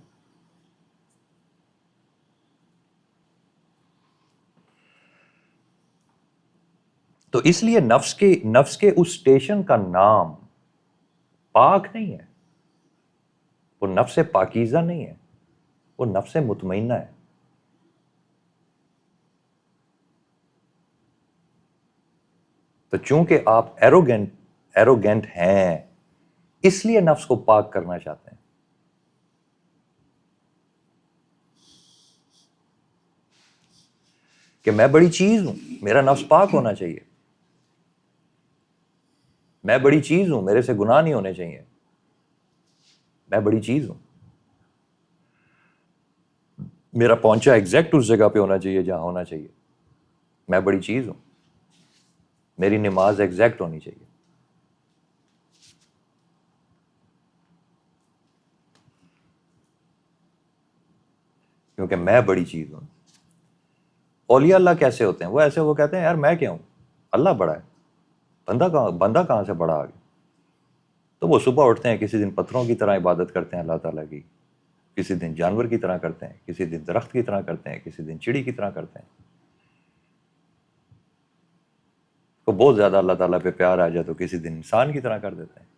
Speaker 2: تو اس لیے نفس کے اس اسٹیشن کا نام پاک نہیں ہے, وہ نفس پاکیزہ نہیں ہے, وہ نفس مطمئنہ ہے. تو چونکہ آپ ایروگینٹ ہیں اس لیے نفس کو پاک کرنا چاہتے ہیں. کہ میں بڑی چیز ہوں, میرا نفس پاک ہونا چاہیے. میں بڑی چیز ہوں, میرے سے گناہ نہیں ہونے چاہیے. میں بڑی چیز ہوں, میرا پہنچا ایگزیکٹ اس جگہ پہ ہونا چاہیے جہاں ہونا چاہیے. میں بڑی چیز ہوں, میری نماز ایگزیکٹ ہونی چاہیے. کیونکہ میں بڑی چیز ہوں. اولیاء اللہ کیسے ہوتے ہیں؟ وہ کہتے ہیں یار میں کیا ہوں, اللہ بڑا ہے, بندہ کہاں سے بڑا آ گیا. تو وہ صبح اٹھتے ہیں, کسی دن پتھروں کی طرح عبادت کرتے ہیں اللہ تعالیٰ کی, کسی دن جانور کی طرح کرتے ہیں, کسی دن درخت کی طرح کرتے ہیں, کسی دن چڑی کی طرح کرتے ہیں. کو بہت زیادہ اللہ تعالیٰ پہ پیار آ جائے تو کسی دن انسان کی طرح کر دیتے ہیں.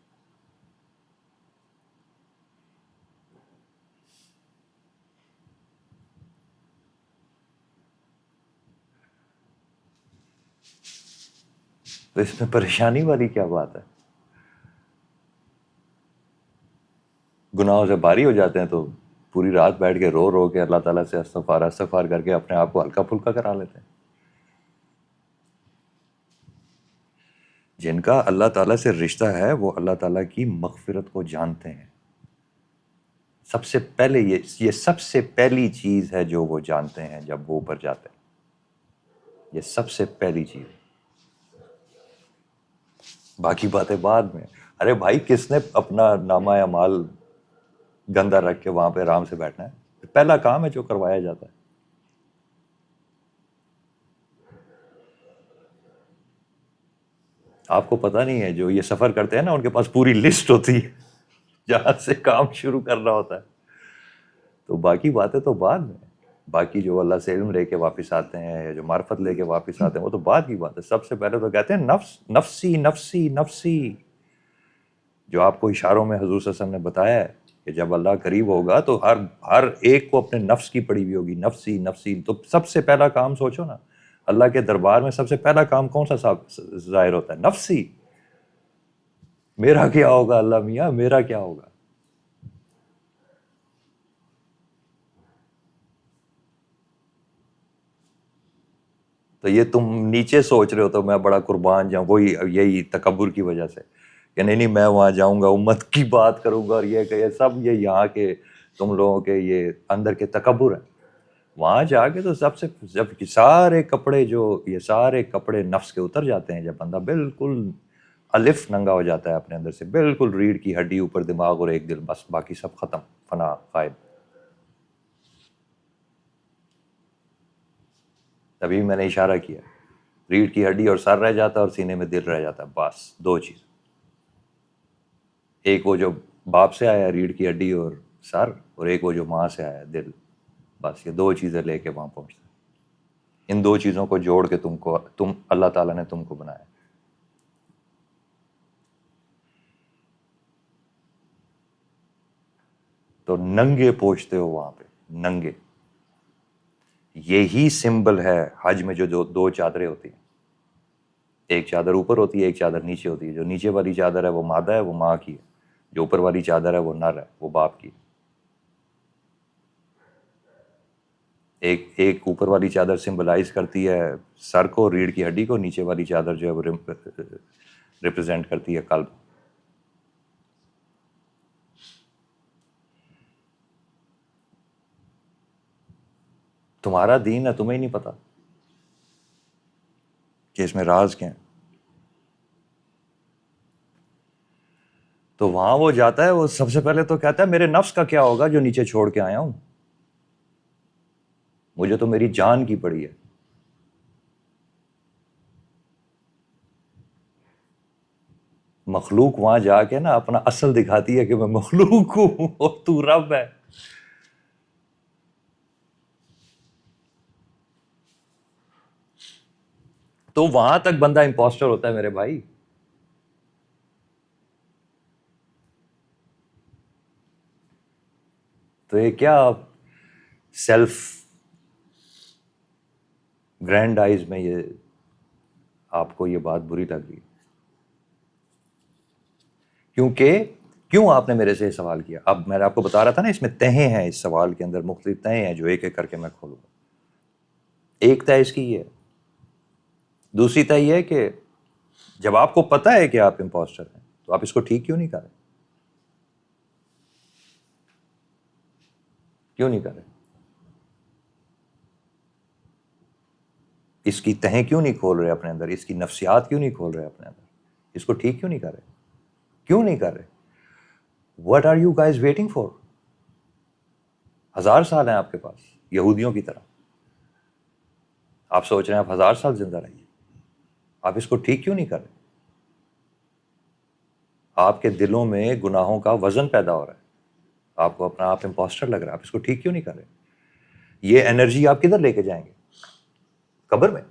Speaker 2: تو اس میں پریشانی والی کیا بات ہے؟ گناہوں سے باری ہو جاتے ہیں تو پوری رات بیٹھ کے رو کے اللہ تعالیٰ سے استغفار کر کے اپنے آپ کو ہلکا پھلکا کرا لیتے ہیں. جن کا اللہ تعالیٰ سے رشتہ ہے وہ اللہ تعالیٰ کی مغفرت کو جانتے ہیں. سب سے پہلے یہ سب سے پہلی چیز ہے جو وہ جانتے ہیں جب وہ اوپر جاتے ہیں. یہ سب سے پہلی چیز. باقی باتیں بعد میں. ارے بھائی, کس نے اپنا نامہ اعمال گندا رکھ کے وہاں پہ آرام سے بیٹھنا ہے؟ پہلا کام ہے جو کروایا جاتا ہے. آپ کو پتہ نہیں ہے, جو یہ سفر کرتے ہیں نا ان کے پاس پوری لسٹ ہوتی ہے جہاں سے کام شروع کرنا ہوتا ہے. تو باقی باتیں تو بعد میں. باقی جو اللہ سے علم لے کے واپس آتے ہیں یا جو معرفت لے کے واپس آتے ہیں وہ تو بعد کی بات ہے. سب سے پہلے تو کہتے ہیں نفسی نفسی نفسی. جو آپ کو اشاروں میں حضور صلی اللہ علیہ وسلم نے بتایا ہے کہ جب اللہ قریب ہوگا تو ہر ایک کو اپنے نفس کی پڑی ہوئی ہوگی, نفسی نفسی. تو سب سے پہلا کام سوچو نا, اللہ کے دربار میں سب سے پہلا کام کون سا ظاہر ہوتا ہے؟ نفسی. میرا کیا ہوگا اللہ میاں, میرا کیا ہوگا. تو یہ تم نیچے سوچ رہے ہو تو میں بڑا قربان جاؤں, وہی یہی تکبر کی وجہ سے کہ نہیں میں وہاں جاؤں گا امت کی بات کروں گا اور یہ کہ سب یہ یہاں کے تم لوگوں کے یہ اندر کے تکبر ہیں. وہاں جا کے تو سب سے جب سارے کپڑے نفس کے اتر جاتے ہیں, جب بندہ بالکل الف ننگا ہو جاتا ہے اپنے اندر سے, بالکل ریڑھ کی ہڈی اوپر دماغ اور ایک دل, بس باقی سب ختم, فنا غائب. تبھی میں نے اشارہ کیا, ریڑھ کی ہڈی اور سر رہ جاتا ہے اور سینے میں دل رہ جاتا ہے, بس دو چیز. ایک وہ جو باپ سے آیا ریڑھ کی ہڈی اور سر, اور ایک وہ جو ماں سے آیا دل. بس یہ دو چیزیں لے کے وہاں پہنچتا ہے. ان دو چیزوں کو جوڑ کے اللہ تعالیٰ نے تم کو بنایا. تو ننگے پہنچتے ہو وہاں پہ, ننگے. یہی سمبل ہے حج میں جو دو چادریں ہوتی ہیں. ایک چادر اوپر ہوتی ہے, ایک چادر نیچے ہوتی ہے. جو نیچے والی چادر ہے وہ مادہ ہے, وہ ماں کی ہے. جو اوپر والی چادر ہے وہ نر ہے, وہ باپ کی. ایک اوپر والی چادر سمبلائز کرتی ہے سر کو, ریڑھ کی ہڈی کو. نیچے والی چادر جو ہے وہ ریپرزینٹ کرتی ہے قلب. تمہارا دین ہے, تمہیں ہی نہیں پتا. کہ اس میں راز کیا ہے. تو وہاں وہ جاتا ہے, وہ سب سے پہلے تو کہتا ہے میرے نفس کا کیا ہوگا جو نیچے چھوڑ کے آیا ہوں, مجھے تو میری جان کی پڑی ہے. مخلوق وہاں جا کے نا اپنا اصل دکھاتی ہے کہ میں مخلوق ہوں اور تو رب ہے. تو وہاں تک بندہ امپوسٹر ہوتا ہے میرے بھائی. تو یہ کیا سیلف گرینڈ آئیز میں یہ آپ کو یہ بات بری لگ رہی ہے کیونکہ کیوں آپ نے میرے سے یہ سوال کیا؟ اب میں نے آپ کو بتا رہا تھا نا اس میں تہیں ہیں, اس سوال کے اندر مختلف تہیں ہیں جو ایک ایک کر کے میں کھولوں گا. ایک تہ اس کی یہ ہے. دوسری تہ یہ ہے کہ جب آپ کو پتہ ہے کہ آپ امپوسٹر ہیں تو آپ اس کو ٹھیک کیوں نہیں کر رہے؟ کیوں نہیں کر رہے؟ اس کی تہیں کیوں نہیں کھول رہے اپنے اندر؟ اس کی نفسیات کیوں نہیں کھول رہے اپنے اندر؟ اس کو ٹھیک کیوں نہیں کر رہے؟ کیوں نہیں کر رہے؟ What are you guys waiting for? 1000 سال ہیں آپ کے پاس یہودیوں کی طرح. آپ سوچ رہے ہیں آپ 1000 سال زندہ رہیے, آپ اس کو ٹھیک کیوں نہیں کر رہے؟ آپ کے دلوں میں گناہوں کا وزن پیدا ہو رہا ہے, آپ کو اپنا آپ امپوسٹر لگ رہا ہے, آپ اس کو ٹھیک کیوں نہیں کر رہے؟ یہ انرجی آپ کدھر لے کے جائیں گے؟ قبر میں.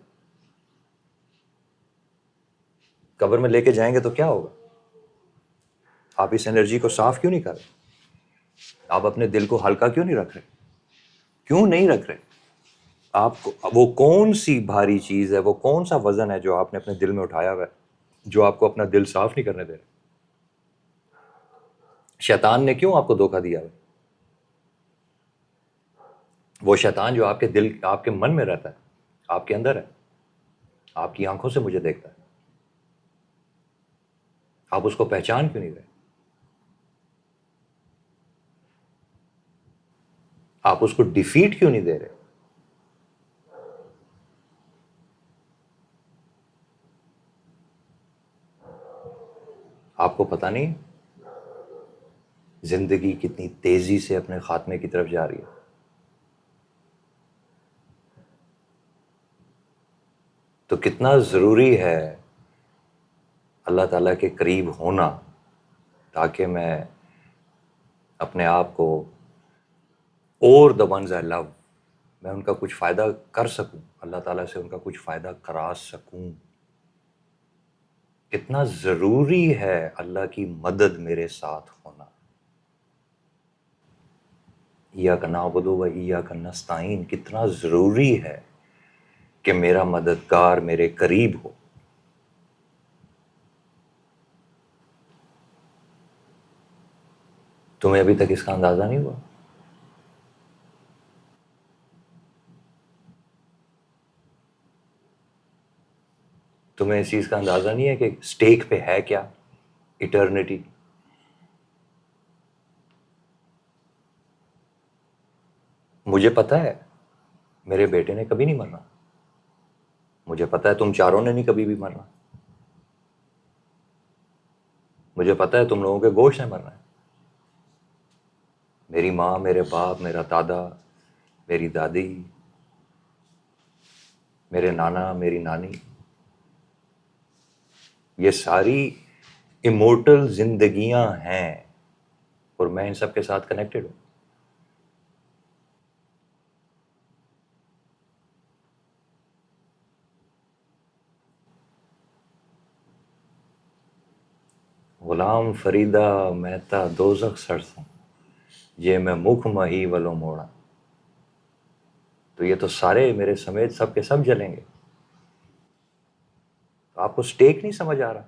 Speaker 2: قبر میں لے کے جائیں گے تو کیا ہوگا؟ آپ اس انرجی کو صاف کیوں نہیں کر رہے؟ آپ اپنے دل کو ہلکا کیوں نہیں رکھ رہے؟ کیوں نہیں رکھ رہے؟ آپ کو وہ کون سی بھاری چیز ہے, وہ کون سا وزن ہے جو آپ نے اپنے دل میں اٹھایا ہوا ہے جو آپ کو اپنا دل صاف نہیں کرنے دے رہے؟ شیطان نے کیوں آپ کو دھوکہ دیا ہے؟ وہ شیطان جو آپ کے دل, آپ کے من میں رہتا ہے, آپ کے اندر ہے, آپ کی آنکھوں سے مجھے دیکھتا ہے, آپ اس کو پہچان کیوں نہیں رہے؟ آپ اس کو ڈیفیٹ کیوں نہیں دے رہے؟ آپ کو پتہ نہیں زندگی کتنی تیزی سے اپنے خاتمے کی طرف جا رہی ہے؟ تو کتنا ضروری ہے اللہ تعالیٰ کے قریب ہونا تاکہ میں اپنے آپ کو اور the ones I love میں ان کا کچھ فائدہ کر سکوں, اللہ تعالیٰ سے ان کا کچھ فائدہ کرا سکوں. کتنا ضروری ہے اللہ کی مدد میرے ساتھ ہونا. ایاک نعبد و ایاک نستعین, کتنا ضروری ہے کہ میرا مددگار میرے قریب ہو. تمہیں ابھی تک اس کا اندازہ نہیں ہوا؟ تمہیں اس چیز کا اندازہ نہیں ہے کہ سٹیک پہ ہے کیا؟ ایٹرنٹی. مجھے پتہ ہے میرے بیٹے نے کبھی نہیں مرنا, مجھے پتہ ہے تم چاروں نے نہیں کبھی بھی مرنا, مجھے پتہ ہے تم لوگوں کے گوشت نے مرنا ہے. میری ماں, میرے باپ, میرا دادا, میری دادی, میرے نانا, میری نانی, یہ ساری امورٹل زندگیاں ہیں اور میں ان سب کے ساتھ کنیکٹڈ ہوں. غلام فریدہ مہتا دوزخ سرسوں یہ میں مکھ مہی ولو موڑا. تو یہ تو سارے میرے سمیت سب کے سب جلیں گے. تو آپ کو سٹیک نہیں سمجھ آ رہا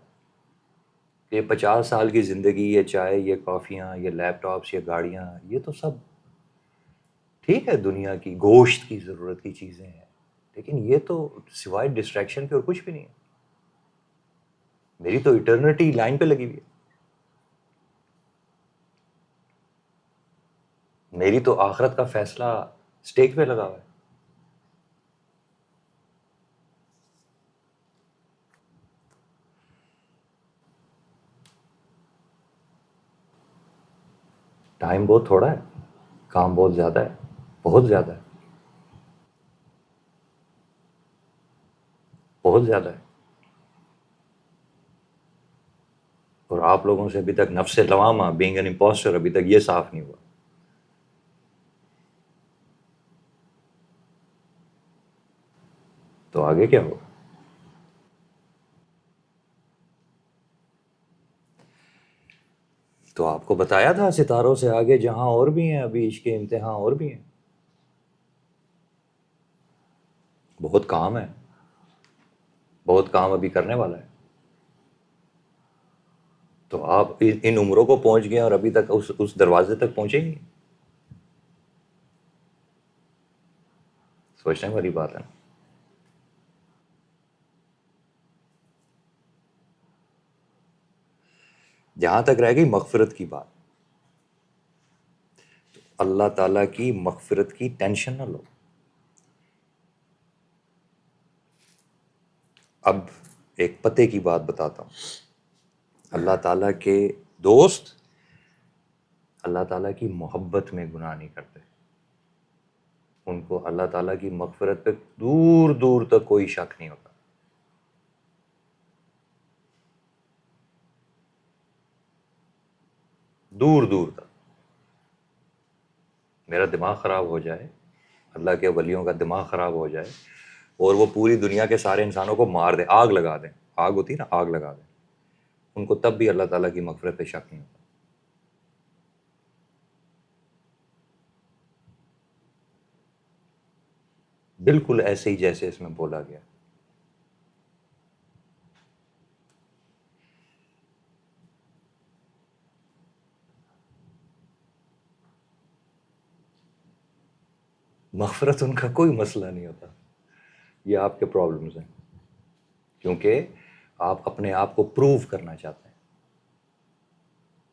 Speaker 2: کہ یہ 50 سال کی زندگی, یہ چائے, یہ کافیاں, یہ لیپ ٹاپس, یہ گاڑیاں, یہ تو سب ٹھیک ہے دنیا کی گوشت کی ضرورت کی چیزیں ہیں, لیکن یہ تو سوائے ڈسٹریکشن کے اور کچھ بھی نہیں ہے. میری تو ایٹرنٹی لائن پہ لگی ہوئی ہے, میری تو آخرت کا فیصلہ سٹیک پہ لگا ہوا ہے. ٹائم بہت تھوڑا ہے، کام بہت زیادہ ہے، بہت زیادہ ہے، بہت زیادہ ہے. اور آپ لوگوں سے ابھی تک نفس لوامہ، بینگ این امپوسٹر، ابھی تک یہ صاف نہیں ہوا. تو آگے کیا ہوگا؟ تو آپ کو بتایا تھا ستاروں سے آگے جہاں اور بھی ہیں، ابھی عشق کے امتحان اور بھی ہیں، بہت کام ہے، بہت کام ابھی کرنے والا ہے. تو آپ ان عمروں کو پہنچ گئے اور ابھی تک اس دروازے تک پہنچے ہی نہیں. سوچنے والی بات ہے نا. جہاں تک رہ گئی مغفرت کی بات، اللہ تعالیٰ کی مغفرت کی ٹینشن نہ لو. اب ایک پتے کی بات بتاتا ہوں. اللہ تعالیٰ کے دوست اللہ تعالیٰ کی محبت میں گناہ نہیں کرتے. ان کو اللہ تعالیٰ کی مغفرت پہ دور دور تک کوئی شک نہیں ہوتا. دور دور تک. میرا دماغ خراب ہو جائے، اللہ کے ولیوں کا دماغ خراب ہو جائے اور وہ پوری دنیا کے سارے انسانوں کو مار دیں، آگ لگا دیں، آگ ہوتی ہے نا، آگ لگا دیں، ان کو تب بھی اللہ تعالیٰ کی مغفرت پہ شک نہیں ہوتا. بالکل ایسے ہی جیسے اس میں بولا گیا. مغفرت ان کا کوئی مسئلہ نہیں ہوتا. یہ آپ کے پرابلمز ہیں، کیونکہ آپ اپنے آپ کو پروو کرنا چاہتے ہیں.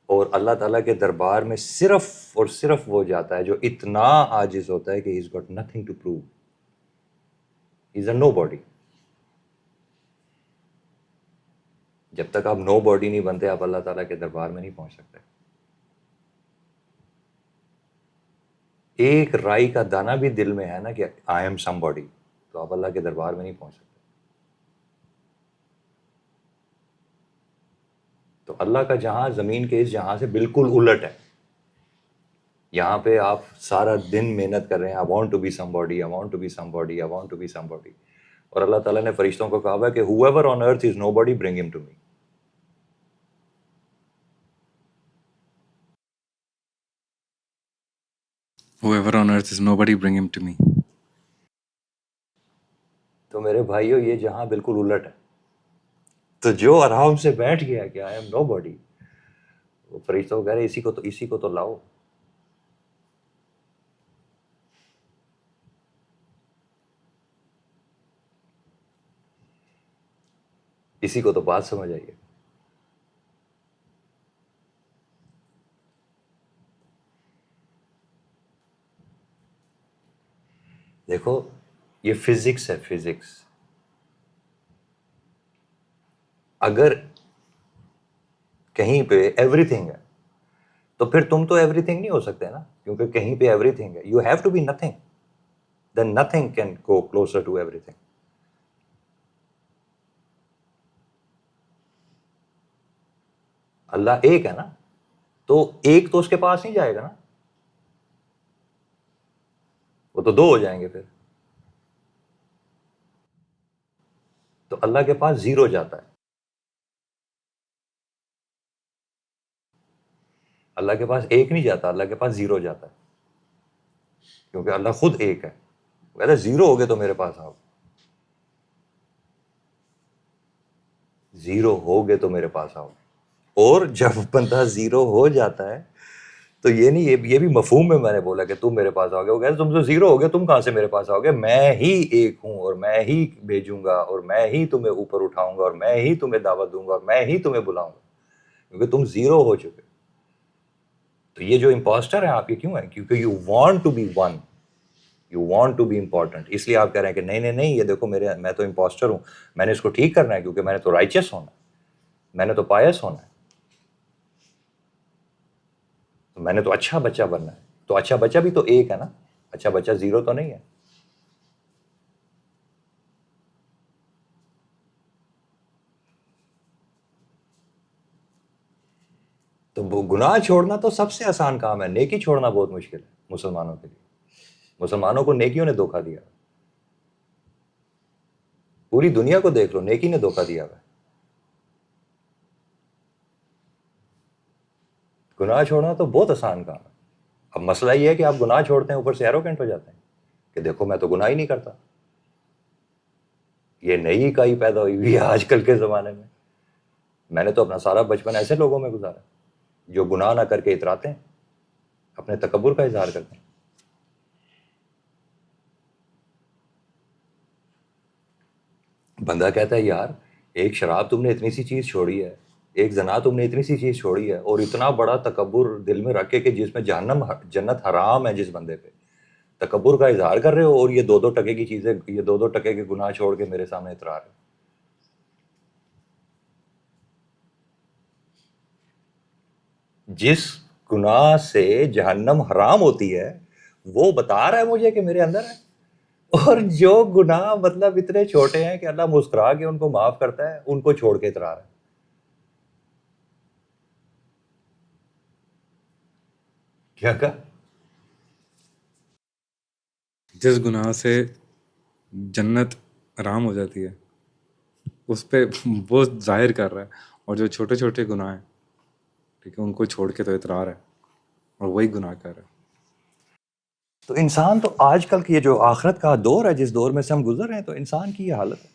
Speaker 2: اور اللہ تعالیٰ کے دربار میں صرف اور صرف وہ جاتا ہے جو اتنا عاجز ہوتا ہے کہ he is got nothing to prove. He is a nobody. جب تک آپ نو باڈی نہیں بنتے آپ اللہ تعالیٰ کے دربار میں نہیں پہنچ سکتے. ایک رائی کا دانہ بھی دل میں ہے نا کہ آئی ایم سم باڈی، تو آپ اللہ کے دربار میں نہیں پہنچ سکتے. تو اللہ کا جہاں زمین کے اس جہاں سے بالکل الٹ ہے. یہاں پہ آپ سارا دن محنت کر رہے ہیں، I want to be somebody, I want to be somebody, I want to be somebody. اور اللہ تعالیٰ نے فرشتوں کو کہا ہوا ہے کہ whoever on earth is nobody, bring him to me.
Speaker 1: Whoever on earth is nobody, bring him to me.
Speaker 2: تو میرے بھائیو یہ جہاں بالکل الٹ ہے. تو جو آرام سے بیٹھ گیا کہ آئی ایم نو باڈی، وہ فرشتوں کو کہہ رہے اسی کو تو لاؤ. اسی کو تو بات سمجھ آئیے. دیکھو یہ فزکس ہے، فزکس. اگر کہیں پہ ایوری تھنگ ہے تو پھر تم تو ایوری تھنگ نہیں ہو سکتے نا، کیونکہ کہیں پہ ایوری تھنگ ہے. You have to be nothing, then nothing can go closer to everything. اللہ ایک ہے نا، تو ایک تو اس کے پاس نہیں جائے گا نا، وہ تو دو ہو جائیں گے پھر. تو اللہ کے پاس زیرو جاتا ہے. اللہ کے پاس ایک نہیں جاتا، اللہ کے پاس زیرو جاتا ہے، کیونکہ اللہ خود ایک ہے. وہ کہتا ہے زیرو ہو گئے تو میرے پاس آؤ، زیرو ہو گئے تو میرے پاس آؤ. اور جب بندہ زیرو ہو جاتا ہے تو یہ نہیں، یہ بھی مفہوم میں نے بولا کہ تم میرے پاس آؤ گے. وہ کہتے تم تو زیرو ہو گئے، تم کہاں سے میرے پاس آؤ گے؟ میں ہی ایک ہوں اور میں ہی بھیجوں گا اور میں ہی تمہیں اوپر اٹھاؤں گا اور میں ہی تمہیں دعوت دوں گا اور میں ہی تمہیں بلاؤں گا، کیونکہ تم زیرو ہو چکے. تو یہ جو امپوسٹر ہیں آپ کے کیوں ہیں؟ کیونکہ you want to be one, you want to be important. اس لیے آپ کہہ رہے ہیں کہ نہیں یہ دیکھو میں تو امپوسٹر ہوں، میں نے اس کو ٹھیک کرنا ہے کیونکہ میں نے تو رائچس ہونا ہے، میں نے تو پائس ہونا ہے. تو میں نے تو اچھا بچہ بننا ہے. تو اچھا بچہ بھی تو ایک ہے نا, اچھا بچہ زیرو تو نہیں ہے. تو وہ گناہ چھوڑنا تو سب سے آسان کام ہے, نیکی چھوڑنا بہت مشکل ہے مسلمانوں کے لیے. مسلمانوں کو نیکیوں نے دھوکہ دیا. پوری دنیا کو دیکھ لو, نیکی نے دھوکہ دیا ہوا ہے. گناہ چھوڑنا تو بہت آسان کام ہے. اب مسئلہ یہ ہے کہ آپ گناہ چھوڑتے ہیں, اوپر سے ایروگینٹ ہو جاتے ہیں کہ دیکھو میں تو گناہ ہی نہیں کرتا. یہ نئی اکائی پیدا ہوئی ہوئی ہے آج کل کے زمانے میں. میں نے تو اپنا سارا بچپن ایسے لوگوں میں گزارا جو گناہ نہ کر کے اتراتے ہیں, اپنے تکبر کا اظہار کرتے ہیں. بندہ کہتا ہے یار ایک شراب تم نے اتنی سی چیز چھوڑی ہے, ایک زنا تم نے اتنی سی چیز چھوڑی ہے, اور اتنا بڑا تکبر دل میں رکھ کے کہ جس میں جنت حرام ہے جس بندے پہ, تکبر کا اظہار کر رہے ہو, اور یہ 2-2 ٹکے کی چیزیں, یہ 2-2 ٹکے کے گناہ چھوڑ کے میرے سامنے اترا رہے ہو. جس گناہ سے جہنم حرام ہوتی ہے وہ بتا رہا ہے مجھے کہ میرے اندر ہے, اور جو گناہ مطلب اتنے چھوٹے ہیں کہ اللہ مسکرا کے ان کو معاف کرتا ہے, ان کو چھوڑ کے اترا رہا ہے. کیا کہا؟
Speaker 1: جس گناہ سے جنت حرام ہو جاتی ہے اس پہ وہ ظاہر کر رہا ہے, اور جو چھوٹے چھوٹے گناہ ہیں ٹھیک ہے ان کو چھوڑ کے تو اترا رہا ہے, اور وہی گناہ کر رہا ہے.
Speaker 2: تو انسان تو آج کل کی یہ جو آخرت کا دور ہے, جس دور میں سے ہم گزر رہے ہیں, تو انسان کی یہ حالت ہے.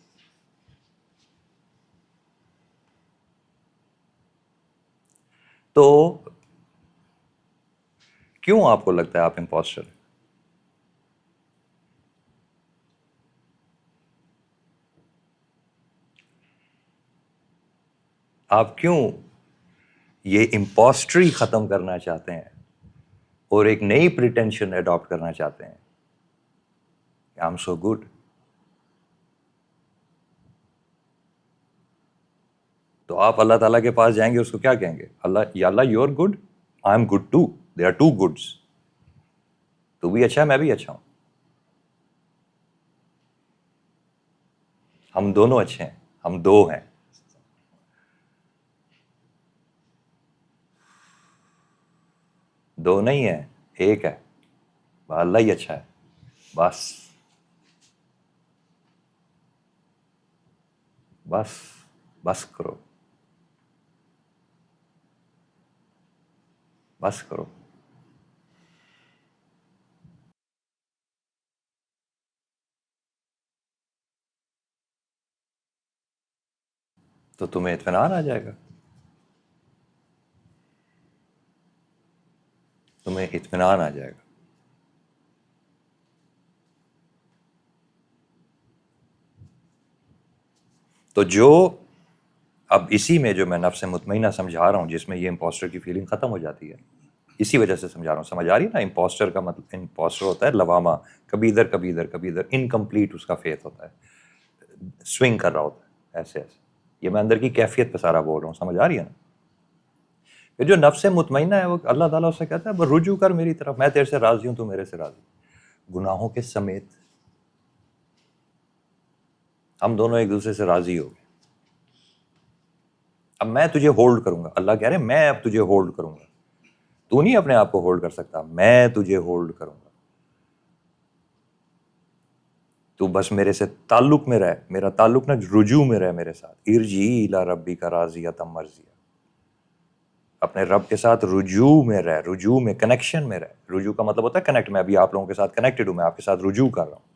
Speaker 2: تو کیوں آپ کو لگتا ہے آپ امپوسٹر ہیں؟ آپ کیوں یہ امپوسٹری ختم کرنا چاہتے ہیں اور ایک نئی پریٹینشن اڈاپٹ کرنا چاہتے ہیں کہ آئی ایم سو گڈ؟ تو آپ اللہ تعالیٰ کے پاس جائیں گے, اس کو کیا کہیں گے؟ اللہ یا اللہ you are good, I am good too, there are two goods. تو بھی اچھا ہے, میں بھی اچھا ہوں, ہم دونوں اچھے ہیں, ہم دو ہیں. دو نہیں ہے, ایک ہے. اللہ ہی اچھا ہے. بس بس بس کرو, بس کرو. تو تمہیں اطمینان آ جائے گا, تمہیں اطمینان آ جائے گا. تو جو اب اسی میں جو میں نفس مطمئنہ سمجھا رہا ہوں, جس میں یہ امپوسٹر کی فیلنگ ختم ہو جاتی ہے, اسی وجہ سے سمجھا رہا ہوں. سمجھ آ رہی ہے نا؟ امپوسٹر کا مطلب, امپوسٹر ہوتا ہے لوامہ, کبھی ادھر کبھی ادھر کبھی ادھر, انکمپلیٹ اس کا فیتھ ہوتا ہے, سوئنگ کر رہا ہوتا ہے ایسے ایسے. یہ میں اندر کی کیفیت پہ سارا بول رہا ہوں, سمجھ آ رہی ہے نا؟ پھر جو نفس مطمئنہ ہے وہ اللہ تعالیٰ اس سے کہتا ہے رجوع کر میری طرف, میں تیرے سے راضی ہوں, تو میرے سے راضی, گناہوں کے سمیت. ہم دونوں ایک دوسرے سے راضی ہو گئے. اب میں تجھے ہولڈ کروں گا, اللہ کہہ رہے ہیں میں اب تجھے ہولڈ کروں گا. تو نہیں اپنے آپ کو ہولڈ کر سکتا, میں تجھے ہولڈ کروں گا. تو بس میرے سے تعلق میں رہ, میرا تعلق نہ رجوع میں رہ میرے ساتھ. ارجعی الی ربک راضیۃ مرضیہ, اپنے رب کے ساتھ رجوع میں رہ, رجوع میں, کنیکشن میں رہ. رجوع کا مطلب ہوتا ہے کنیکٹ. میں ابھی آپ لوگوں کے ساتھ کنیکٹڈ ہوں, میں آپ کے ساتھ رجوع کر رہا ہوں,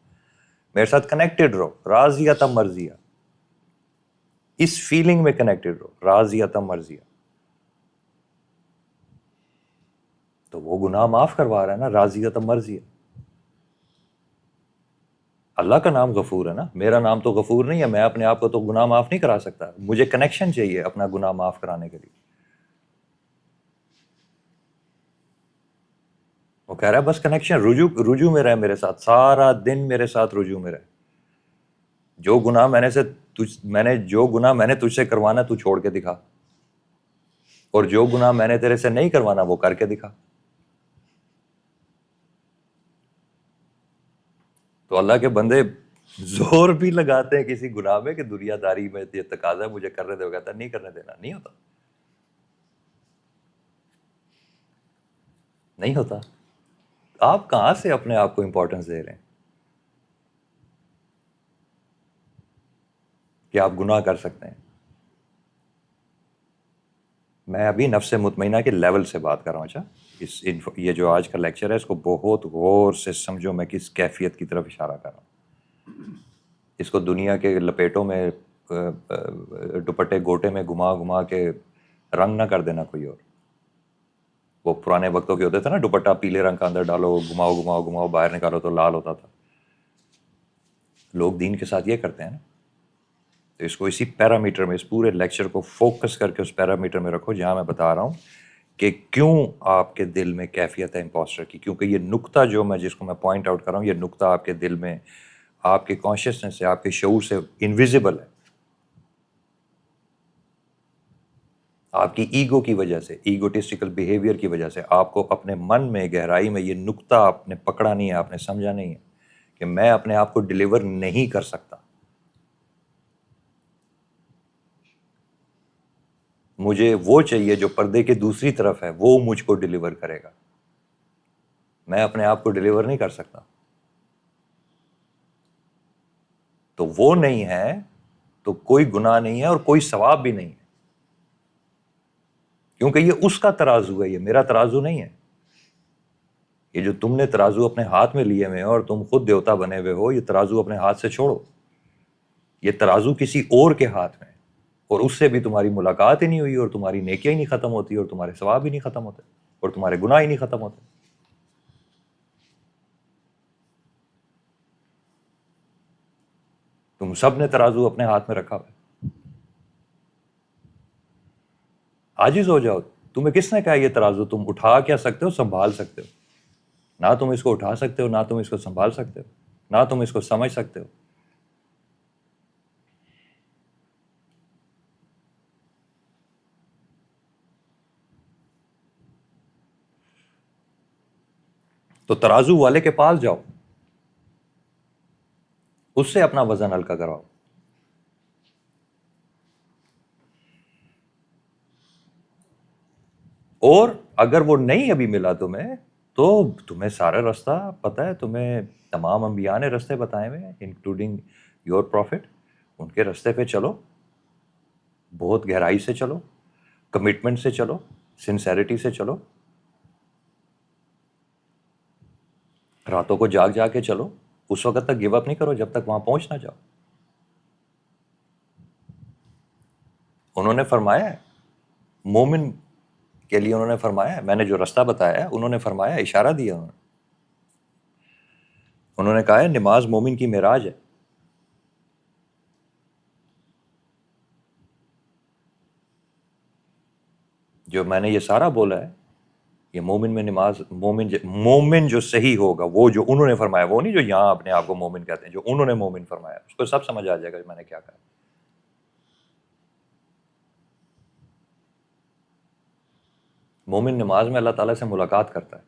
Speaker 2: میرے ساتھ کنیکٹڈ رہو, راضیۃ مرضیہ, اس فیلنگ میں کنیکٹڈ رہو, راضیۃ مرضیہ. تو وہ گناہ معاف کروا رہا ہے نا, راضیۃ مرضیہ. اللہ کا نام غفور ہے نا, میرا نام تو غفور نہیں ہے. میں اپنے آپ کو تو گناہ معاف نہیں کرا سکتا, مجھے کنیکشن چاہیے اپنا گناہ معاف کرانے کے لیے. وہ کہہ رہا ہے بس کنیکشن, رجوع میں رہ میرے ساتھ, سارا دن میرے ساتھ رجوع میں رہ. جو گناہ میں نے تجھ سے کروانا تو چھوڑ کے دکھا, اور جو گناہ میں نے تیرے سے نہیں کروانا وہ کر کے دکھا. تو اللہ کے بندے زور بھی لگاتے ہیں کسی گناہ میں کہ دنیا داری میں یہ تقاضا ہے مجھے کرنے دے، کہتا ہے نہیں کرنے دینا، نہیں ہوتا، نہیں ہوتا. آپ کہاں سے اپنے آپ کو امپورٹنس دے رہے ہیں کہ آپ گناہ کر سکتے ہیں؟ میں ابھی نفس مطمئنہ کے لیول سے بات کر رہا ہوں. اچھا، یہ جو آج کا لیکچر ہے اس کو بہت غور سے سمجھو، میں کس کیفیت کی طرف اشارہ کر رہا ہوں. اس کو دنیا کے لپیٹوں میں دوپٹے گوٹے میں گھما گھما کے رنگ نہ کر دینا کوئی اور. وہ پرانے وقتوں کے ہوتے تھے نا، دوپٹہ پیلے رنگ کا اندر ڈالو، گھماؤ گھماؤ گھماؤ، باہر نکالو تو لال ہوتا تھا. لوگ دین کے ساتھ یہ کرتے ہیں نا. تو اس کو اسی پیرامیٹر میں، اس پورے لیکچر کو فوکس کر کے اس پیرامیٹر میں رکھو جہاں میں بتا رہا ہوں کہ کیوں آپ کے دل میں کیفیت ہے امپوسٹر کی. کیونکہ یہ نقطہ جو میں جس کو میں پوائنٹ آؤٹ کر رہا ہوں، یہ نقطہ آپ کے دل میں، آپ کے کانشیسنس سے، آپ کے شعور سے انویزیبل ہے. آپ کی ایگو کی وجہ سے، ایگوٹسٹیکل بیہیویئر کی وجہ سے آپ کو اپنے من میں گہرائی میں یہ نقطہ آپ نے پکڑا نہیں ہے، آپ نے سمجھا نہیں ہے کہ میں اپنے آپ کو ڈیلیور نہیں کر سکتا. مجھے وہ چاہیے جو پردے کے دوسری طرف ہے، وہ مجھ کو ڈیلیور کرے گا. میں اپنے آپ کو ڈیلیور نہیں کر سکتا. تو وہ نہیں ہے تو کوئی گناہ نہیں ہے اور کوئی ثواب بھی نہیں ہے، کیونکہ یہ اس کا ترازو ہے، یہ میرا ترازو نہیں ہے. یہ جو تم نے ترازو اپنے ہاتھ میں لیے ہوئے اور تم خود دیوتا بنے ہوئے ہو، یہ ترازو اپنے ہاتھ سے چھوڑو. یہ ترازو کسی اور کے ہاتھ میں، اور اس سے بھی تمہاری ملاقات ہی نہیں ہوئی، اور تمہاری نیکیاں ہی نہیں ختم ہوتی، اور تمہارے ثواب ہی نہیں ختم ہوتے، اور تمہارے گناہ ہی نہیں ختم ہوتے. تم سب نے ترازو اپنے ہاتھ میں رکھا ہوا ہے. عاجز ہو جاؤ. تمہیں کس نے کہا یہ ترازو تم اٹھا کیا سکتے ہو، سنبھال سکتے ہو؟ نہ تم اس کو اٹھا سکتے ہو، نہ تم اس کو سنبھال سکتے ہو، نہ تم اس کو سمجھ سکتے ہو. تو ترازو والے کے پاس جاؤ، اس سے اپنا وزن ہلکا کرواؤ. اور اگر وہ نہیں ابھی ملا تمہیں، تو تمہیں سارا رستہ پتہ ہے، تمہیں تمام انبیاء نے رستے بتائے ہوئے ہیں، انکلوڈنگ یور پروفٹ. ان کے رستے پہ چلو، بہت گہرائی سے چلو، کمٹمنٹ سے چلو، سنسیریٹی سے چلو، راتوں کو جاگ جا کے چلو. اس وقت تک گیو اپ نہیں کرو جب تک وہاں پہنچ نہ جاؤ. انہوں نے فرمایا ہے مومن کے لیے، انہوں نے فرمایا ہے، میں نے جو رستہ بتایا ہے انہوں نے فرمایا، اشارہ دیا انہوں نے کہا ہے نماز مومن کی معراج ہے. جو میں نے یہ سارا بولا ہے، یہ مومن میں نماز، مومن جو صحیح ہوگا، وہ جو انہوں نے فرمایا، وہ نہیں جو یہاں اپنے آپ کو مومن کہتے ہیں، جو انہوں نے مومن فرمایا، اس کو سب سمجھ آ جائے گا میں نے کیا کہا. مومن نماز میں اللہ تعالیٰ سے ملاقات کرتا ہے.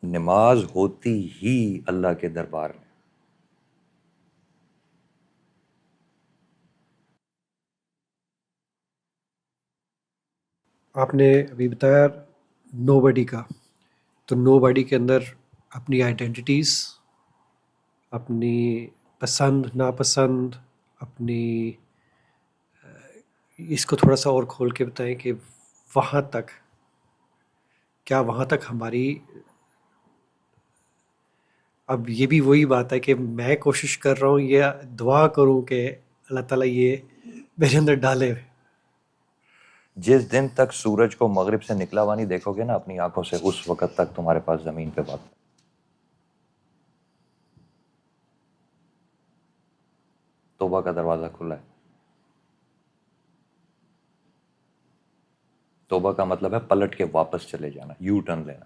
Speaker 2: نماز ہوتی ہی اللہ کے دربار میں.
Speaker 4: آپ نے ابھی بتایا نو بڈی کا، تو نو بڈی کے اندر اپنی آئیڈینٹیٹیز، اپنی پسند ناپسند، اپنی اس کو تھوڑا سا اور کھول کے بتائیں کہ وہاں تک، کیا وہاں تک ہماری، اب یہ بھی وہی بات ہے کہ میں کوشش کر رہا ہوں یہ دعا کروں کہ اللہ تعالیٰ یہ میرے اندر ڈالے.
Speaker 2: جس دن تک سورج کو مغرب سے نکلا ہوا نہیں دیکھو گے نا اپنی آنکھوں سے، اس وقت تک تمہارے پاس زمین پہ بات. توبہ کا دروازہ کھلا ہے. توبہ کا مطلب ہے پلٹ کے واپس چلے جانا، یو ٹرن لینا.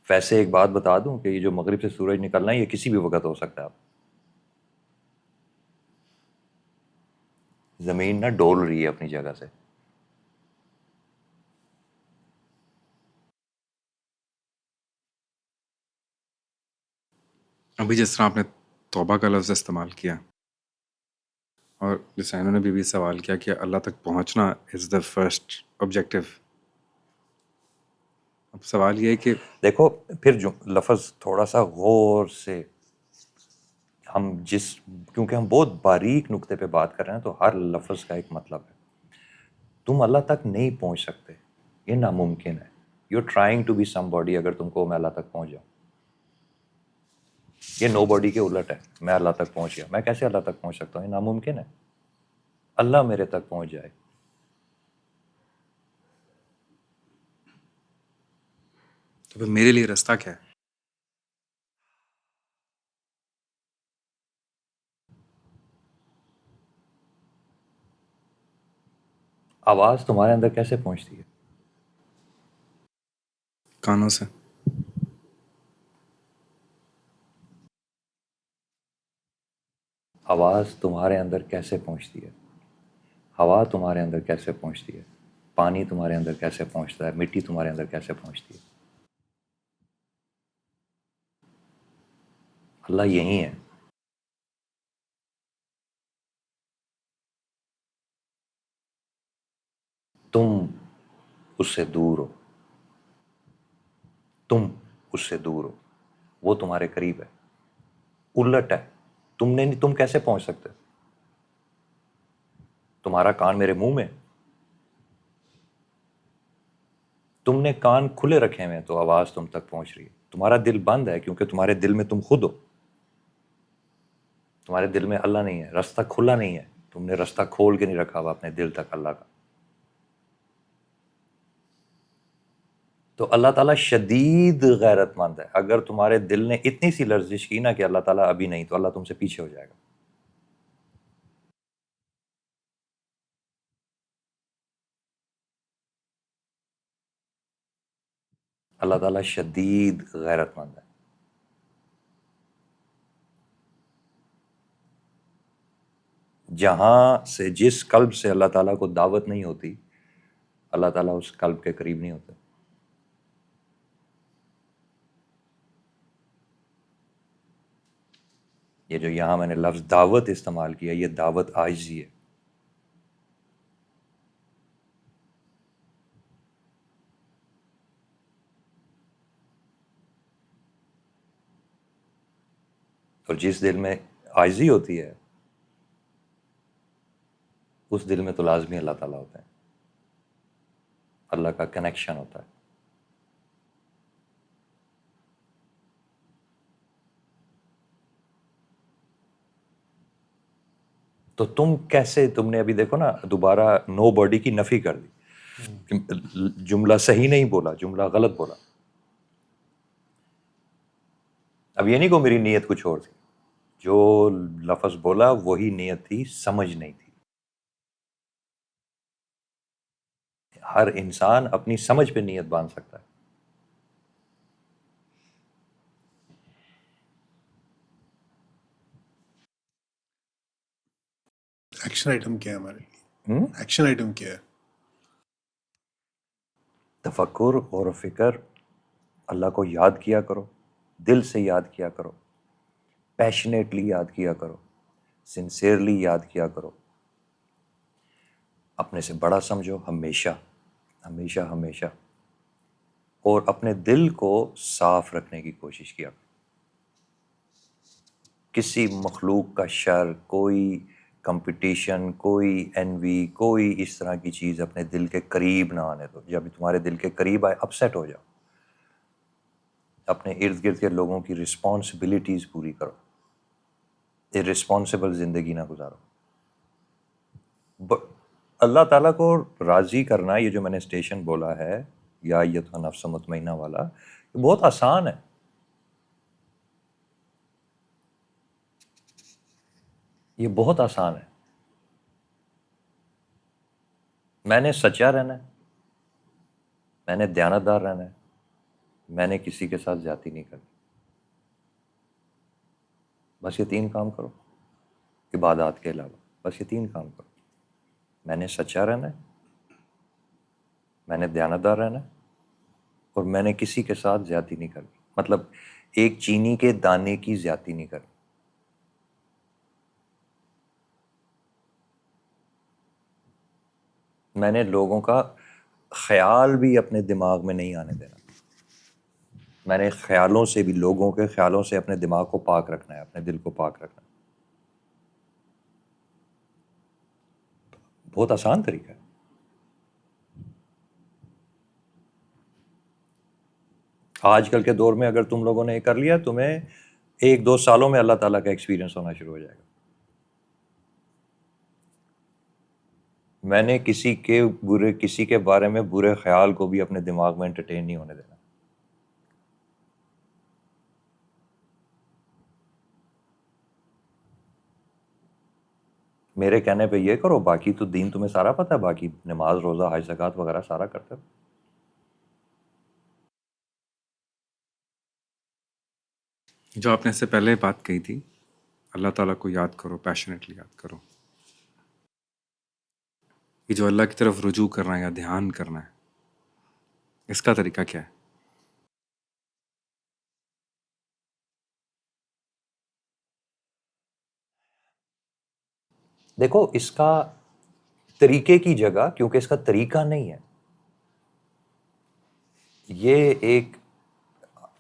Speaker 2: ویسے ایک بات بتا دوں کہ یہ جو مغرب سے سورج نکلنا ہے یہ کسی بھی وقت ہو سکتا ہے. آپ زمین نہ ڈول رہی ہے اپنی جگہ سے.
Speaker 1: ابھی جس طرح آپ نے توبہ کا لفظ استعمال کیا اور جیسے انہوں نے بھی سوال کیا کہ اللہ تک پہنچنا از دا فرسٹ آبجیکٹیو. اب سوال یہ ہے کہ
Speaker 2: دیکھو پھر جو لفظ تھوڑا سا غور سے کیونکہ ہم بہت باریک نقطے پہ بات کر رہے ہیں تو ہر لفظ کا ایک مطلب ہے. تم اللہ تک نہیں پہنچ سکتے، یہ ناممکن ہے. You are trying to be somebody. اگر تم کو میں اللہ تک پہنچ جاؤں، یہ نو باڈی کے الٹ ہے. میں اللہ تک پہنچ گیا، میں کیسے اللہ تک پہنچ سکتا ہوں؟ یہ ناممکن ہے. اللہ میرے تک پہنچ جائے.
Speaker 1: تو پھر میرے لیے راستہ کیا ہے؟
Speaker 2: آواز تمہارے اندر کیسے پہنچتی ہے؟
Speaker 1: کانوں سے.
Speaker 2: آواز تمہارے اندر کیسے پہنچتی ہے؟ ہوا تمہارے اندر کیسے پہنچتی ہے؟ پانی تمہارے اندر کیسے پہنچتا ہے؟ مٹی تمہارے اندر کیسے پہنچتی ہے؟ اللہ یہی ہے. تم اس سے دور ہو. تم اس سے دور ہو، وہ تمہارے قریب ہے. الٹ ہے. تم کیسے پہنچ سکتے؟ تمہارا کان میرے منہ میں، تم نے کان کھلے رکھے ہوئے تو آواز تم تک پہنچ رہی ہے. تمہارا دل بند ہے کیونکہ تمہارے دل میں تم خود ہو. تمہارے دل میں اللہ نہیں ہے. رستہ کھلا نہیں ہے. تم نے رستہ کھول کے نہیں رکھا ہوا اپنے دل تک اللہ کا. تو اللہ تعالیٰ شدید غیرت مند ہے. اگر تمہارے دل نے اتنی سی لرزش کی نا کہ اللہ تعالیٰ ابھی نہیں، تو اللہ تم سے پیچھے ہو جائے گا. اللہ تعالیٰ شدید غیرت مند ہے. جہاں سے، جس قلب سے اللہ تعالیٰ کو دعوت نہیں ہوتی، اللہ تعالیٰ اس قلب کے قریب نہیں ہوتے. یہ جو یہاں میں نے لفظ دعوت استعمال کیا، یہ دعوت عاجزی ہے. اور جس دل میں عاجزی ہوتی ہے اس دل میں تو لازمی اللہ تعالیٰ ہوتے ہیں. اللہ کا کنیکشن ہوتا ہے. تو تم نے ابھی دیکھو نا دوبارہ نو باڈی کی نفی کر دی. جملہ صحیح نہیں بولا، جملہ غلط بولا. اب یہ نہیں کہ میری نیت کچھ اور تھی. جو لفظ بولا وہی نیت تھی، سمجھ نہیں تھی. ہر انسان اپنی سمجھ پہ نیت باندھ سکتا ہے.
Speaker 3: ایکشن آئٹم کیا ہے ہمارے لیے؟ ایکشن آئٹم کیا ہے؟
Speaker 2: تفکر غور و فکر. اللہ کو یاد کیا کرو، دل سے یاد کیا کرو، پیشنیٹلی یاد کیا کرو، سنسیئرلی یاد کیا کرو. اپنے سے بڑا سمجھو ہمیشہ ہمیشہ ہمیشہ. اور اپنے دل کو صاف رکھنے کی کوشش کیا. کسی مخلوق کا شر، کوئی کمپٹیشن، کوئی انوی، کوئی اس طرح کی چیز اپنے دل کے قریب نہ آنے دو. جب تمہارے دل کے قریب آئے اپسیٹ ہو جاؤ. اپنے ارد گرد کے لوگوں کی رسپانسبلٹیز پوری کرو. ارسپانسبل زندگی نہ گزارو. اللہ تعالیٰ کو راضی کرنا، یہ جو میں نے اسٹیشن بولا ہے یا ایتھا نفس مطمئنہ والا، یہ بہت آسان ہے. یہ بہت آسان ہے. میں نے سچا رہنا ہے، میں نے دیانتدار رہنا ہے، میں نے کسی کے ساتھ زیادتی نہیں کرنی. بس یہ 3 کام کرو عبادات کے علاوہ. بس یہ 3 کام کرو. میں نے سچا رہنا ہے, میں نے دیانتدار رہنا ہے, اور میں نے کسی کے ساتھ زیادتی نہیں کرنی. مطلب ایک چینی کے دانے کی زیادتی نہیں کرنی. میں نے لوگوں کا خیال بھی اپنے دماغ میں نہیں آنے دینا. میں نے خیالوں سے بھی, لوگوں کے خیالوں سے اپنے دماغ کو پاک رکھنا ہے, اپنے دل کو پاک رکھنا ہے. بہت آسان طریقہ ہے. آج کل کے دور میں اگر تم لوگوں نے یہ کر لیا, تمہیں 1-2 سالوں میں اللہ تعالیٰ کا ایکسپیرینس ہونا شروع ہو جائے گا. میں نے کسی کے بارے میں برے خیال کو بھی اپنے دماغ میں انٹرٹین نہیں ہونے دینا. میرے کہنے پہ یہ کرو, باقی تو دین تمہیں سارا پتہ ہے, باقی نماز روزہ حج زکوٰۃ وغیرہ سارا کرتے ہو.
Speaker 1: جو آپ نے اس سے پہلے بات کہی تھی, اللہ تعالیٰ کو یاد کرو, پیشنیٹلی یاد کرو, یہ جو اللہ کی طرف رجوع کرنا ہے یا دھیان کرنا ہے, اس کا طریقہ کیا ہے؟
Speaker 2: دیکھو, اس کا طریقے کی جگہ, کیونکہ اس کا طریقہ نہیں ہے. یہ ایک,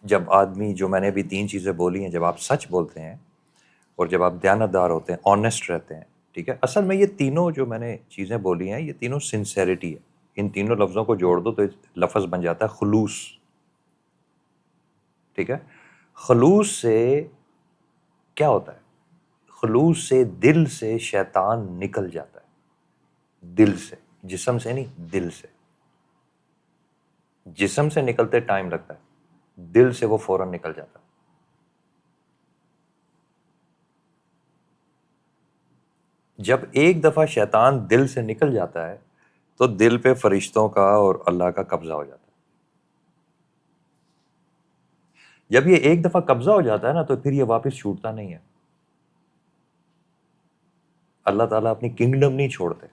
Speaker 2: جب آدمی, جو میں نے بھی 3 چیزیں بولی ہیں, جب آپ سچ بولتے ہیں اور جب آپ دیانتدار ہوتے ہیں, آنیسٹ رہتے ہیں, ٹھیک ہے. اصل میں یہ تینوں جو میں نے چیزیں بولی ہیں, یہ تینوں سنسیریٹی ہے. ان تینوں لفظوں کو جوڑ دو تو لفظ بن جاتا ہے خلوص, ٹھیک ہے. خلوص سے کیا ہوتا ہے؟ خلوص سے دل سے شیطان نکل جاتا ہے. دل سے, جسم سے نہیں, دل سے. جسم سے نکلتے ٹائم لگتا ہے, دل سے وہ فوراً نکل جاتا ہے. جب ایک دفعہ شیطان دل سے نکل جاتا ہے تو دل پہ فرشتوں کا اور اللہ کا قبضہ ہو جاتا ہے. جب یہ ایک دفعہ قبضہ ہو جاتا ہے نا, تو پھر یہ واپس چھوٹتا نہیں ہے. اللہ تعالیٰ اپنی کنگڈم نہیں چھوڑتے.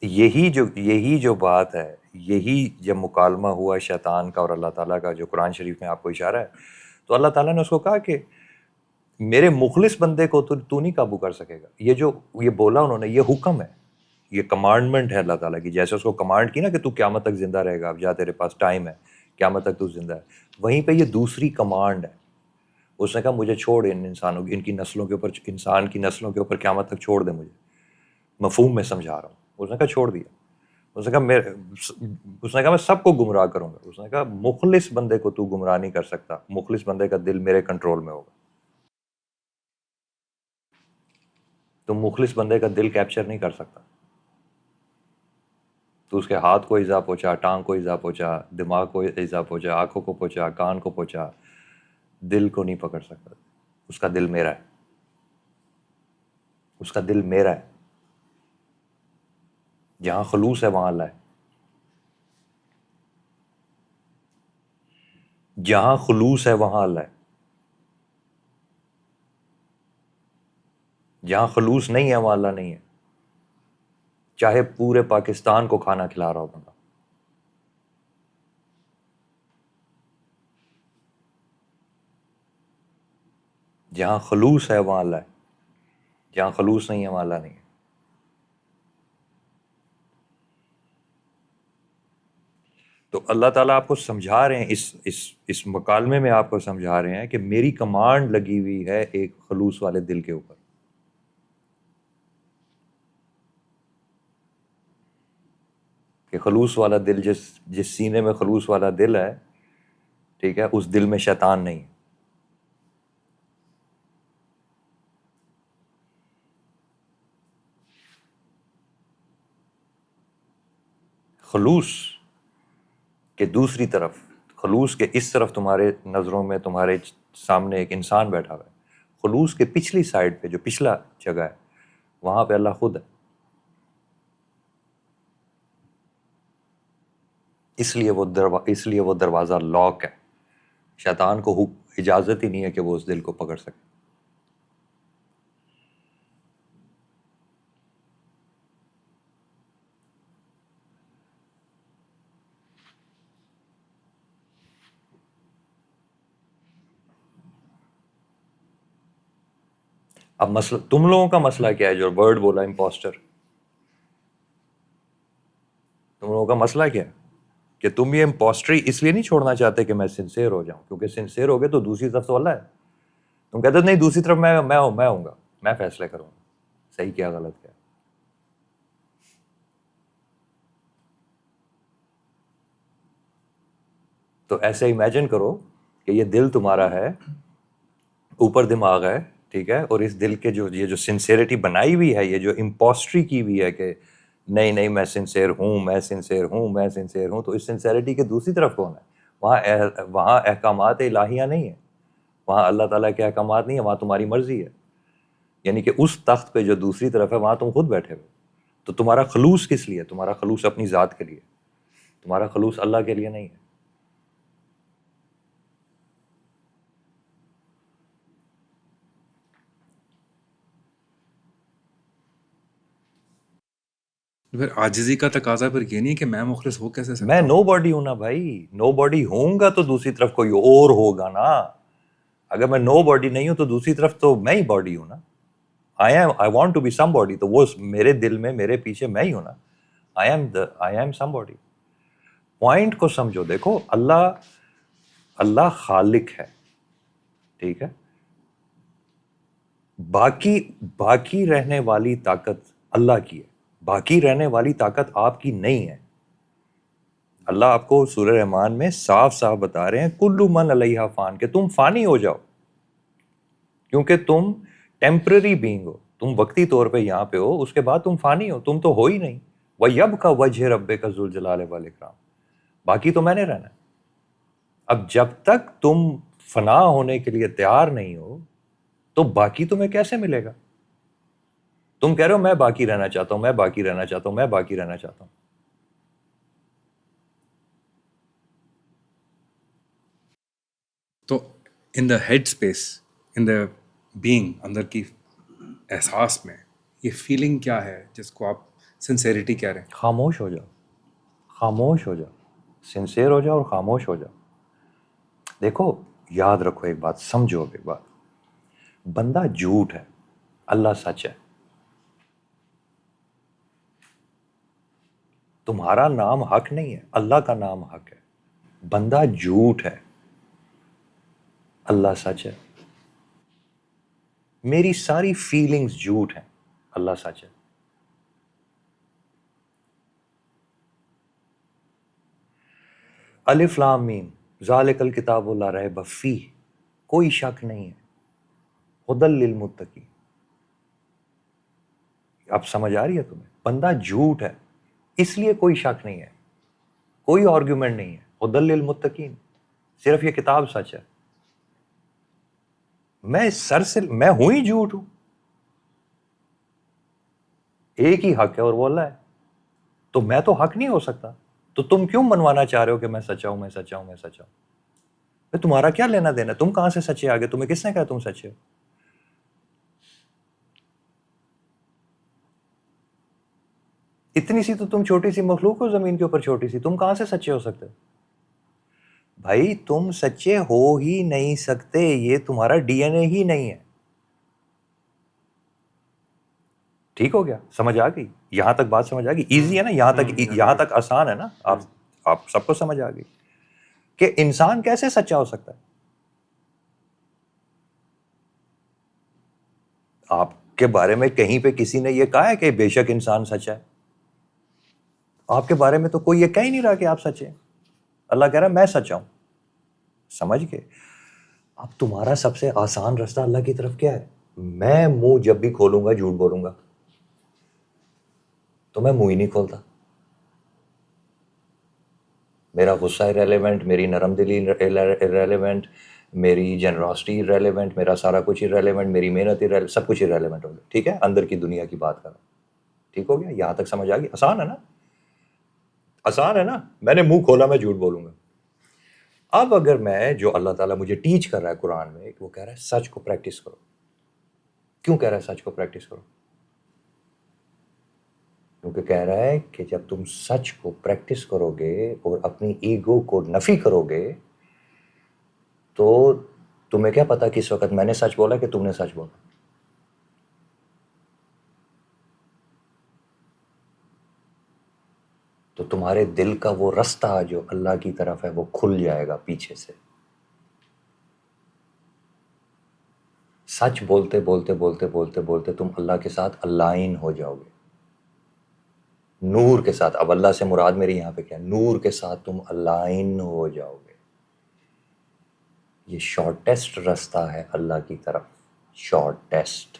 Speaker 2: یہی جو بات ہے, یہی جب مکالمہ ہوا شیطان کا اور اللہ تعالیٰ کا, جو قرآن شریف میں آپ کو اشارہ ہے, تو اللہ تعالیٰ نے اس کو کہا کہ میرے مخلص بندے کو تو نہیں قابو کر سکے گا. یہ بولا انہوں نے, یہ حکم ہے, یہ کمانڈمنٹ ہے اللہ تعالیٰ کی. جیسے اس کو کمانڈ کی نا کہ تو قیامت تک زندہ رہے گا, اب جا, تیرے پاس ٹائم ہے, قیامت تک تو زندہ ہے. وہیں پہ یہ دوسری کمانڈ ہے. اس نے کہا مجھے چھوڑ ان انسانوں کی, ان کی نسلوں کے اوپر, انسان کی نسلوں کے اوپر قیامت تک چھوڑ دے مجھے, مفہوم میں سمجھا رہا ہوں. اس نے کہا چھوڑ دیا. اس نے کہا میں سب کو گمراہ کروں گا. اس نے کہا مخلص بندے کو تو گمراہ نہیں کر سکتا, مخلص بندے کا دل میرے کنٹرول میں ہوگا. تو مخلص بندے کا دل کیپچر نہیں کر سکتا. تو اس کے ہاتھ کو ایذا پہنچا, ٹانگ کو ایذا پہنچا, دماغ کو ایذا پہنچا, آنکھوں کو پہنچا, کان کو پہنچا, دل کو نہیں پکڑ سکتا. اس کا دل میرا ہے, اس کا دل میرا ہے. جہاں خلوص ہے وہاں اللہ ہے. جہاں خلوص ہے وہاں اللہ ہے. جہاں خلوص نہیں ہے وہاں اللہ نہیں ہے, چاہے پورے پاکستان کو کھانا کھلا رہا ہو بندہ. جہاں خلوص ہے وہاں اللہ ہے, جہاں خلوص نہیں ہے وہاں اللہ نہیں ہے. تو اللہ تعالیٰ آپ کو سمجھا رہے ہیں, اس مکالمے میں آپ کو سمجھا رہے ہیں کہ میری کمانڈ لگی ہوئی ہے ایک خلوص والے دل کے اوپر. کہ خلوص والا دل, جس سینے میں خلوص والا دل ہے, ٹھیک ہے, اس دل میں شیطان نہیں ہے. خلوص کے دوسری طرف, خلوص کے اس طرف تمہارے نظروں میں, تمہارے سامنے ایک انسان بیٹھا ہوا ہے. خلوص کے پچھلی سائڈ پہ, جو پچھلا جگہ ہے, وہاں پہ اللہ خود ہے. اس لیے وہ دروازہ لاک ہے. شیطان کو اجازت ہی نہیں ہے کہ وہ اس دل کو پکڑ سکے. اب مسئلہ تم لوگوں کا مسئلہ کیا ہے جو ورڈ بولا امپوسٹر؟ تم لوگوں کا مسئلہ کیا ہے کہ تم یہ امپوسٹری اس لیے نہیں چھوڑنا چاہتے کہ میں سنسیئر ہو جاؤں، کیونکہ سنسیئر ہو گئے تو دوسری طرف تو اللہ ہے. تم کہتے نہیں دوسری طرف میں ہوں گا، میں فیصلے کروں گا صحیح کیا غلط کیا. تو ایسے امیجن کرو کہ یہ دل تمہارا ہے، اوپر دماغ ہے، ٹھیک ہے، اور اس دل کے یہ جو سنسیئرٹی بنائی ہوئی ہے، یہ جو امپوسٹری کی ہوئی ہے کہ نہیں میں سنسیئر ہوں، تو اس سنسیئرٹی کے دوسری طرف کون ہے؟ وہاں احکامات الہیہ نہیں ہے، وہاں اللہ تعالیٰ کے احکامات نہیں ہے، وہاں تمہاری مرضی ہے. یعنی کہ اس تخت پہ جو دوسری طرف ہے وہاں تم خود بیٹھے ہو. تو تمہارا خلوص کس لیے؟ تمہارا خلوص اپنی ذات کے لیے، تمہارا خلوص اللہ کے لیے نہیں ہے.
Speaker 1: پھر عاجزی کا تقاضا پھر یہ نہیں کہ میں مخلص ہو کیسے سکتا
Speaker 2: میں
Speaker 1: ہوں؟
Speaker 2: نو باڈی ہوں نا بھائی، نو باڈی ہوں گا تو دوسری طرف کوئی اور ہوگا نا. اگر میں نو باڈی نہیں ہوں تو دوسری طرف تو میں ہی باڈی ہوں نا. I want to be somebody، تو وہ میرے دل میں میرے پیچھے میں ہی ہوں نا. I am somebody. پوائنٹ کو سمجھو. دیکھو اللہ خالق ہے، ٹھیک ہے، باقی رہنے والی طاقت اللہ کی ہے، باقی رہنے والی طاقت آپ کی نہیں ہے. اللہ آپ کو سورہ رحمان میں صاف صاف بتا رہے ہیں کل من علیہا فان، کہ تم فانی ہو جاؤ، کیونکہ تم ٹیمپرری بینگ ہو، تم وقتی طور پہ یہاں پہ ہو، اس کے بعد تم فانی ہو، تم تو ہو ہی نہیں. وَيَبْقَى وَجْهُ رَبِّكَ ذُو الْجَلَالِ وَالْإِكْرَامِ، باقی تو میں نے رہنا ہے. اب جب تک تم فنا ہونے کے لیے تیار نہیں ہو تو باقی تمہیں کیسے ملے گا؟ تم کہہ رہے ہو میں باقی رہنا چاہتا ہوں، میں باقی رہنا چاہتا ہوں، میں باقی رہنا چاہتا ہوں.
Speaker 1: تو in the headspace, in the being, اندر کی احساس میں یہ فیلنگ کیا ہے جس کو آپ سنسیریٹی کہہ رہے ہیں؟
Speaker 2: خاموش ہو جاؤ، خاموش ہو جاؤ، سنسیئر ہو جاؤ اور خاموش ہو جاؤ. دیکھو یاد رکھو ایک بات، سمجھو ایک بات، بندہ جھوٹ ہے، اللہ سچ ہے. تمہارا نام حق نہیں ہے، اللہ کا نام حق ہے. بندہ جھوٹ ہے، اللہ سچ ہے. میری ساری فیلنگز جھوٹ ہیں، اللہ سچ ہے. الف لام میم ذالک الکتاب لا ریب فیہ، کوئی شک نہیں ہے، ھدی للمتقین. اب سمجھ آ رہی ہے تمہیں؟ بندہ جھوٹ ہے اس لیے کوئی شک نہیں ہے، کوئی آرگیومنٹ نہیں ہے، ھدی للمتقین، صرف یہ کتاب سچ ہے. میں ہوں ہی جھوٹ ہوں، ایک ہی حق ہے اور وہ اللہ ہے. تو میں تو حق نہیں ہو سکتا، تو تم کیوں منوانا چاہ رہے ہو کہ میں سچا ہوں، میں سچا ہوں، میں سچا ہوں؟ تمہارا کیا لینا دینا؟ تم کہاں سے سچے آگے؟ تمہیں کس نے کہا تم سچے ہو؟ اتنی سی تو تم چھوٹی سی مخلوق ہو زمین کے اوپر، چھوٹی سی، تم کہاں سے سچے ہو سکتے؟ بھائی تم سچے ہو ہی نہیں سکتے، یہ تمہارا ڈی این اے ہی نہیں ہے. ٹھیک ہو گیا؟ سمجھ آ گئی؟ یہاں تک بات سمجھ آ گئی؟ ایزی ہے نا یہاں تک آسان ہے نا؟ آپ سب کو سمجھ آ گئی کہ انسان کیسے سچا ہو سکتا ہے. آپ کے بارے میں کہیں پہ کسی نے یہ کہا ہے کہ بے شک انسان سچا ہے؟ آپ کے بارے میں تو کوئی یہ کہہ ہی نہیں رہا کہ آپ سچے ہیں. اللہ کہہ رہا ہے میں سچا ہوں. سمجھ گئے؟ اب تمہارا سب سے آسان رستہ اللہ کی طرف کیا ہے؟ میں منہ جب بھی کھولوں گا جھوٹ بولوں گا، تو میں منہ ہی نہیں کھولتا. میرا غصہ irrelevant، میری نرم دلی irrelevant، میری جنراسٹی irrelevant، میرا سارا کچھ irrelevant، میری محنت irrelevant، سب کچھ irrelevant ہو گیا. ٹھیک ہے؟ اندر کی دنیا کی بات کر رہا ہوں. ٹھیک ہو گیا؟ یہاں تک سمجھ آ گئی؟ آسان ہے نا؟ آسان ہے نا, میں نے منہ کھولا میں جھوٹ بولوں گا. اب اگر میں جو اللہ تعالیٰ مجھے ٹیچ کر رہا ہے قرآن میں, وہ کہہ رہا ہے سچ کو پریکٹس کرو. کیوں کہہ رہا ہے سچ کو پریکٹس کرو؟ کیونکہ کہہ رہا ہے کہ جب تم سچ کو پریکٹس کرو گے اور اپنی ایگو کو نفی کرو گے تو تمہیں کیا پتا کس وقت میں نے سچ بولا کہ تم نے سچ بولا. تو تمہارے دل کا وہ رستہ جو اللہ کی طرف ہے وہ کھل جائے گا پیچھے سے. سچ بولتے بولتے بولتے بولتے بولتے تم اللہ کے ساتھ الائن ہو جاؤ گے, نور کے ساتھ. اب اللہ سے مراد میری یہاں پہ کیا ہے؟ نور کے ساتھ تم الائن ہو جاؤ گے. یہ شارٹیسٹ رستہ ہے اللہ کی طرف, شارٹیسٹ.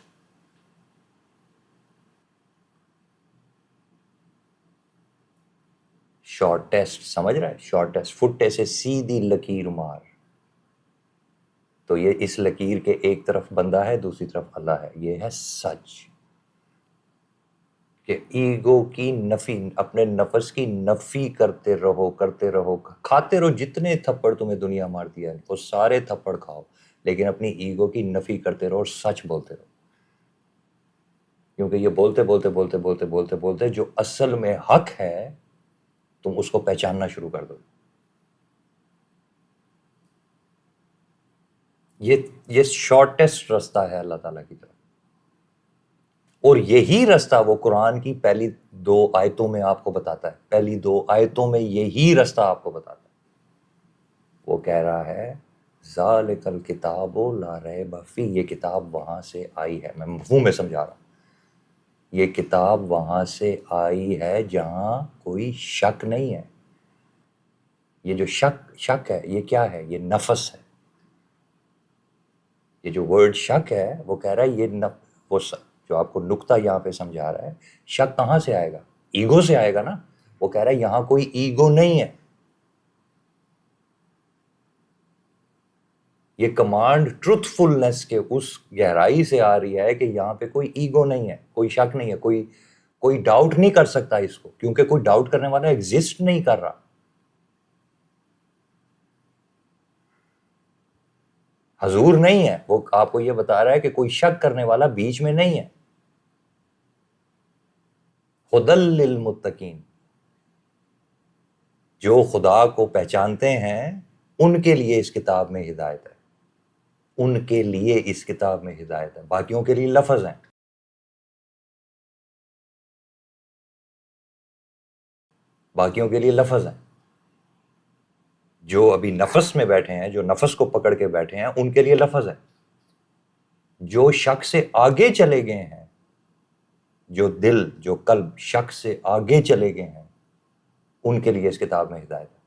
Speaker 2: شارٹیسٹ سمجھ رہا ہے؟ شارٹیسٹ, فٹے سے سیدھی لکیر مار. تو یہ اس لکیر کے ایک طرف بندہ ہے, دوسری طرف اللہ ہے. یہ ہے سچ کہ ایگو کی نفی, اپنے نفس کی نفی کرتے رہو کرتے رہو. کھاتے رہو جتنے تھپڑ تمہیں دنیا مارتی ہے وہ سارے تھپڑ کھاؤ, لیکن اپنی ایگو کی نفی کرتے رہو اور سچ بولتے رہو. کیونکہ یہ بولتے بولتے بولتے بولتے بولتے بولتے جو اصل میں حق ہے تم اس کو پہچاننا شروع کر دو. یہ شارٹیسٹ رستہ ہے اللہ تعالیٰ کی طرف. اور یہی رستہ وہ قرآن کی پہلی 2 آیتوں میں آپ کو بتاتا ہے. پہلی 2 آیتوں میں یہی رستہ آپ کو بتاتا ہے. وہ کہہ رہا ہے ذالک الکتاب لا ریب فیہ, یہ کتاب وہاں سے آئی ہے. میں مفہوم میں سمجھا رہا ہوں. یہ کتاب وہاں سے آئی ہے جہاں کوئی شک نہیں ہے. یہ جو شک ہے یہ کیا ہے؟ یہ نفس ہے. یہ جو ورڈ شک ہے وہ کہہ رہا ہے یہ وہ جو آپ کو نقطہ یہاں پہ سمجھا رہا ہے, شک کہاں سے آئے گا؟ ایگو سے آئے گا نا. وہ کہہ رہا ہے یہاں کوئی ایگو نہیں ہے. یہ کمانڈ ٹروتھ فلنس کے اس گہرائی سے آ رہی ہے کہ یہاں پہ کوئی ایگو نہیں ہے, کوئی شک نہیں ہے, کوئی ڈاؤٹ نہیں کر سکتا اس کو, کیونکہ کوئی ڈاؤٹ کرنے والا ایگزسٹ نہیں کر رہا. حضور نہیں ہے, وہ آپ کو یہ بتا رہا ہے کہ کوئی شک کرنے والا بیچ میں نہیں ہے. ہدی للمتقین, جو خدا کو پہچانتے ہیں ان کے لیے اس کتاب میں ہدایت ہے. ان کے لیے اس کتاب میں ہدایت ہے. باقیوں کے لیے لفظ ہیں. باقیوں کے لیے لفظ ہیں. جو ابھی نفس میں بیٹھے ہیں, جو نفس کو پکڑ کے بیٹھے ہیں, ان کے لیے لفظ ہے. جو شک سے آگے چلے گئے ہیں, جو دل جو قلب شک سے آگے چلے گئے ہیں, ان کے لیے اس کتاب میں ہدایت ہے.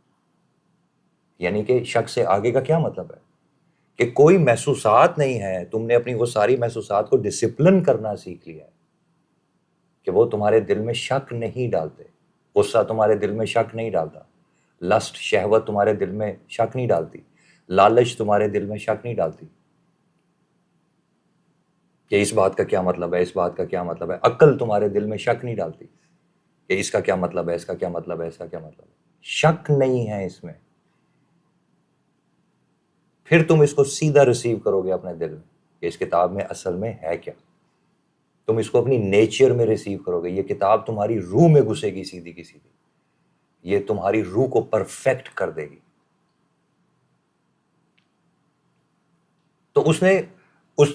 Speaker 2: یعنی کہ شک سے آگے کا کیا مطلب ہے؟ کہ کوئی محسوسات نہیں ہے, تم نے اپنی وہ ساری محسوسات کو ڈسپلن کرنا سیکھ لیا ہے کہ وہ تمہارے دل میں شک نہیں ڈالتے. غصہ تمہارے دل میں شک نہیں ڈالتا. لسٹ شہوت تمہارے دل میں شک نہیں ڈالتی. لالچ تمہارے دل میں شک نہیں ڈالتی کہ اس بات کا کیا مطلب ہے, اس بات کا کیا مطلب ہے. عقل تمہارے دل میں شک نہیں ڈالتی کہ اس کا کیا مطلب ہے, اس کا کیا مطلب ہے, اس کا کیا مطلب ہے. شک نہیں ہے اس میں. پھر تم اس کو سیدھا ریسیو کرو گے اپنے دل میں کہ اس کتاب میں اصل میں ہے کیا. تم اس کو اپنی نیچر میں ریسیو کرو گے. یہ کتاب تمہاری روح میں گھسے گی سیدھی کی سیدھی. یہ تمہاری روح کو پرفیکٹ کر دے گی. تو اس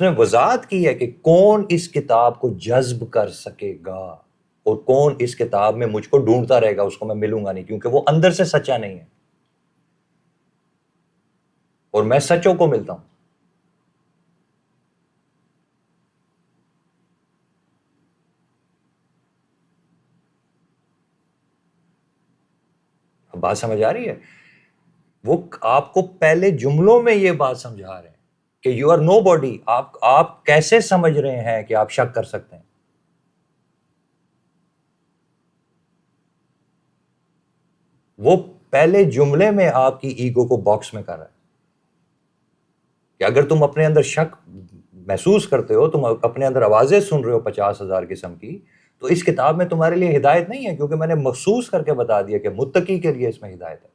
Speaker 2: نے وضاحت کی ہے کہ کون اس کتاب کو جذب کر سکے گا اور کون اس کتاب میں مجھ کو ڈھونڈتا رہے گا, اس کو میں ملوں گا نہیں, کیونکہ وہ اندر سے سچا نہیں ہے اور میں سچوں کو ملتا ہوں. بات سمجھ آ رہی ہے؟ وہ آپ کو پہلے جملوں میں یہ بات سمجھا رہے ہیں کہ یو آر نو باڈی. آپ کیسے سمجھ رہے ہیں کہ آپ شک کر سکتے ہیں؟ وہ پہلے جملے میں آپ کی ایگو کو باکس میں کر رہا ہے کہ اگر تم اپنے اندر شک محسوس کرتے ہو, تم اپنے اندر آوازیں سن رہے ہو 50,000 قسم کی, تو اس کتاب میں تمہارے لیے ہدایت نہیں ہے، کیونکہ میں نے مخصوص کر کے بتا دیا کہ متقی کے لیے اس میں ہدایت ہے۔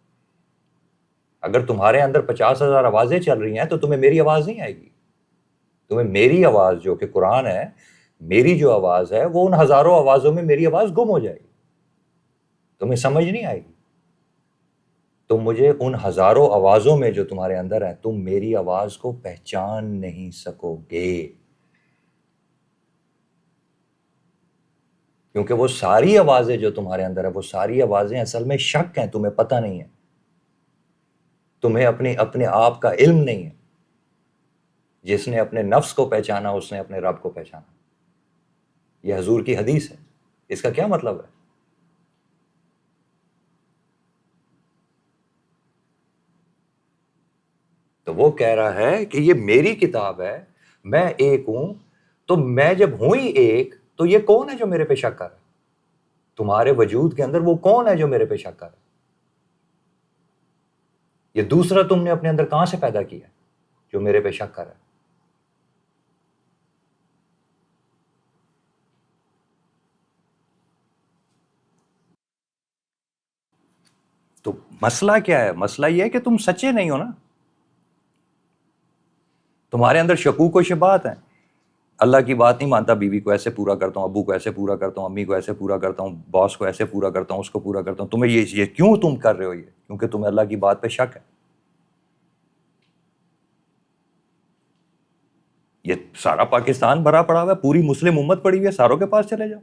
Speaker 2: اگر تمہارے اندر 50,000 آوازیں چل رہی ہیں تو تمہیں میری آواز نہیں آئے گی، تمہیں میری آواز جو کہ قرآن ہے، میری جو آواز ہے وہ ان ہزاروں آوازوں میں میری آواز گم ہو جائے گی، تمہیں سمجھ نہیں آئے گی۔ تم مجھے ان ہزاروں آوازوں میں جو تمہارے اندر ہیں، تم میری آواز کو پہچان نہیں سکو گے، کیونکہ وہ ساری آوازیں جو تمہارے اندر ہیں، وہ ساری آوازیں اصل میں شک ہیں، تمہیں پتہ نہیں ہے، تمہیں اپنے آپ کا علم نہیں ہے۔ جس نے اپنے نفس کو پہچانا اس نے اپنے رب کو پہچانا، یہ حضور کی حدیث ہے۔ اس کا کیا مطلب ہے؟ تو وہ کہہ رہا ہے کہ یہ میری کتاب ہے، میں ایک ہوں، تو میں جب ہوں ہی ایک، تو یہ کون ہے جو میرے پہ شک کر رہا ہے؟ تمہارے وجود کے اندر وہ کون ہے جو میرے پہ شک کر رہا ہے؟ یہ دوسرا تم نے اپنے اندر کہاں سے پیدا کیا جو میرے پہ شک کر رہا ہے؟ تو مسئلہ کیا ہے؟ مسئلہ یہ ہے کہ تم سچے نہیں ہو نا، تمہارے اندر شکوک و شبہات ہیں۔ اللہ کی بات نہیں مانتا، بیوی کو ایسے پورا کرتا ہوں، ابو کو ایسے پورا کرتا ہوں، امی کو ایسے پورا کرتا ہوں، باس کو ایسے پورا کرتا ہوں، اس کو پورا کرتا ہوں۔ تمہیں یہ کیوں تم کر رہے ہو؟ یہ کیونکہ تمہیں اللہ کی بات پہ شک ہے۔ یہ سارا پاکستان بھرا پڑا ہوا ہے، پوری مسلم امت پڑی ہوئی ہے، ساروں کے پاس چلے جاؤ۔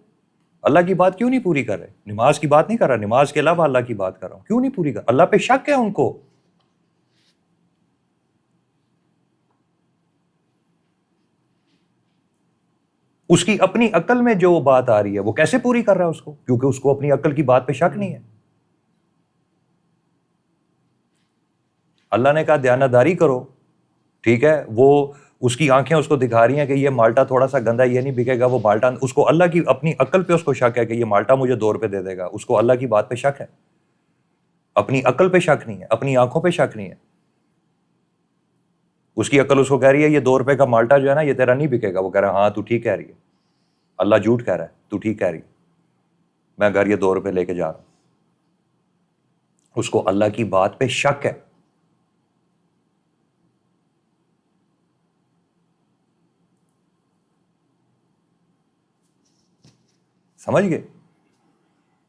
Speaker 2: اللہ کی بات کیوں نہیں پوری کر رہے؟ نماز کی بات نہیں کر رہا، نماز کے علاوہ اللہ کی بات کر رہا ہوں، کیوں نہیں پوری کر؟ اللہ پہ شک ہے ان کو۔ اس کی اپنی عقل میں جو بات آ رہی ہے وہ کیسے پوری کر رہا ہے اس کو؟ کیونکہ اس کو اپنی عقل کی بات پہ شک نہیں ہے۔ اللہ نے کہا دیانتداری کرو، ٹھیک ہے، وہ اس کی آنکھیں اس کو دکھا رہی ہیں کہ یہ مالٹا تھوڑا سا گندا، یہ نہیں بکے گا، وہ مالٹا، اس کو اللہ کی اپنی عقل پہ اس کو شک ہے کہ یہ مالٹا مجھے 2 روپے دے دے گا، اس کو اللہ کی بات پہ شک ہے، اپنی عقل پہ شک نہیں ہے، اپنی آنکھوں پہ شک نہیں ہے۔ اس کی عقل اس کو کہہ رہی ہے یہ 2 روپے کا مالٹا جو ہے نا یہ تیرا نہیں بکے گا، وہ کہہ رہا ہے ہاں تو ٹھیک کہہ رہی ہے، اللہ جھوٹ کہہ رہا ہے، تو ٹھیک کہہ رہی ہے، میں گھر یہ 2 روپے لے کے جا رہا ہوں۔ اس کو اللہ کی بات پہ شک ہے۔ سمجھ گئے؟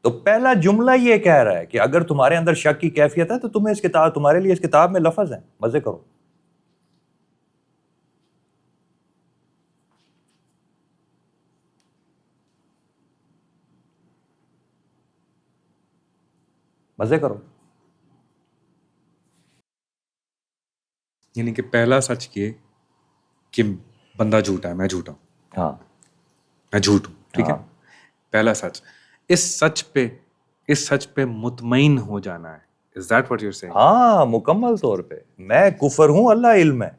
Speaker 2: تو پہلا جملہ یہ کہہ رہا ہے کہ اگر تمہارے اندر شک کی کیفیت ہے تو تمہیں تمہارے لیے اس کتاب میں لفظ ہیں، مزے کرو۔ مزے کرو۔
Speaker 1: یعنی کہ پہلا سچ یہ کہ بندہ جھوٹا ہے، میں جھوٹا ہوں،
Speaker 2: ہاں
Speaker 1: میں جھوٹ ہوں، ٹھیک ہے،
Speaker 2: ہاں۔
Speaker 1: پہلا سچ۔ اس سچ پہ مطمئن ہو جانا ہے۔ Is that what you're saying?
Speaker 2: ہاں مکمل طور پہ، میں کفر ہوں، اللہ علم ہے۔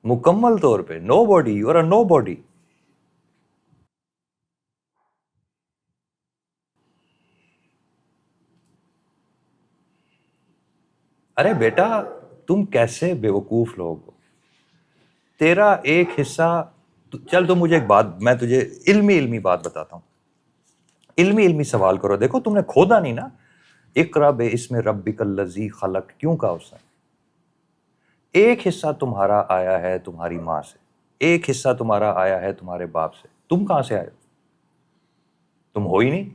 Speaker 2: مکمل طور پہ، nobody, you are a nobody. ارے بیٹا تم کیسے بیوقوف لوگ ہو، تیرا ایک حصہ، چل تو مجھے ایک بات، میں تجھے علمی بات بتاتا ہوں، علمی سوال کرو، دیکھو تم نے کھودا نہیں نا۔ اقرا باسم ربک الذی خلق کیوں کہا اس نے؟ ایک حصہ تمہارا آیا ہے تمہاری ماں سے، ایک حصہ تمہارا آیا ہے تمہارے باپ سے، تم کہاں سے آئے ہو؟ تم ہو ہی نہیں۔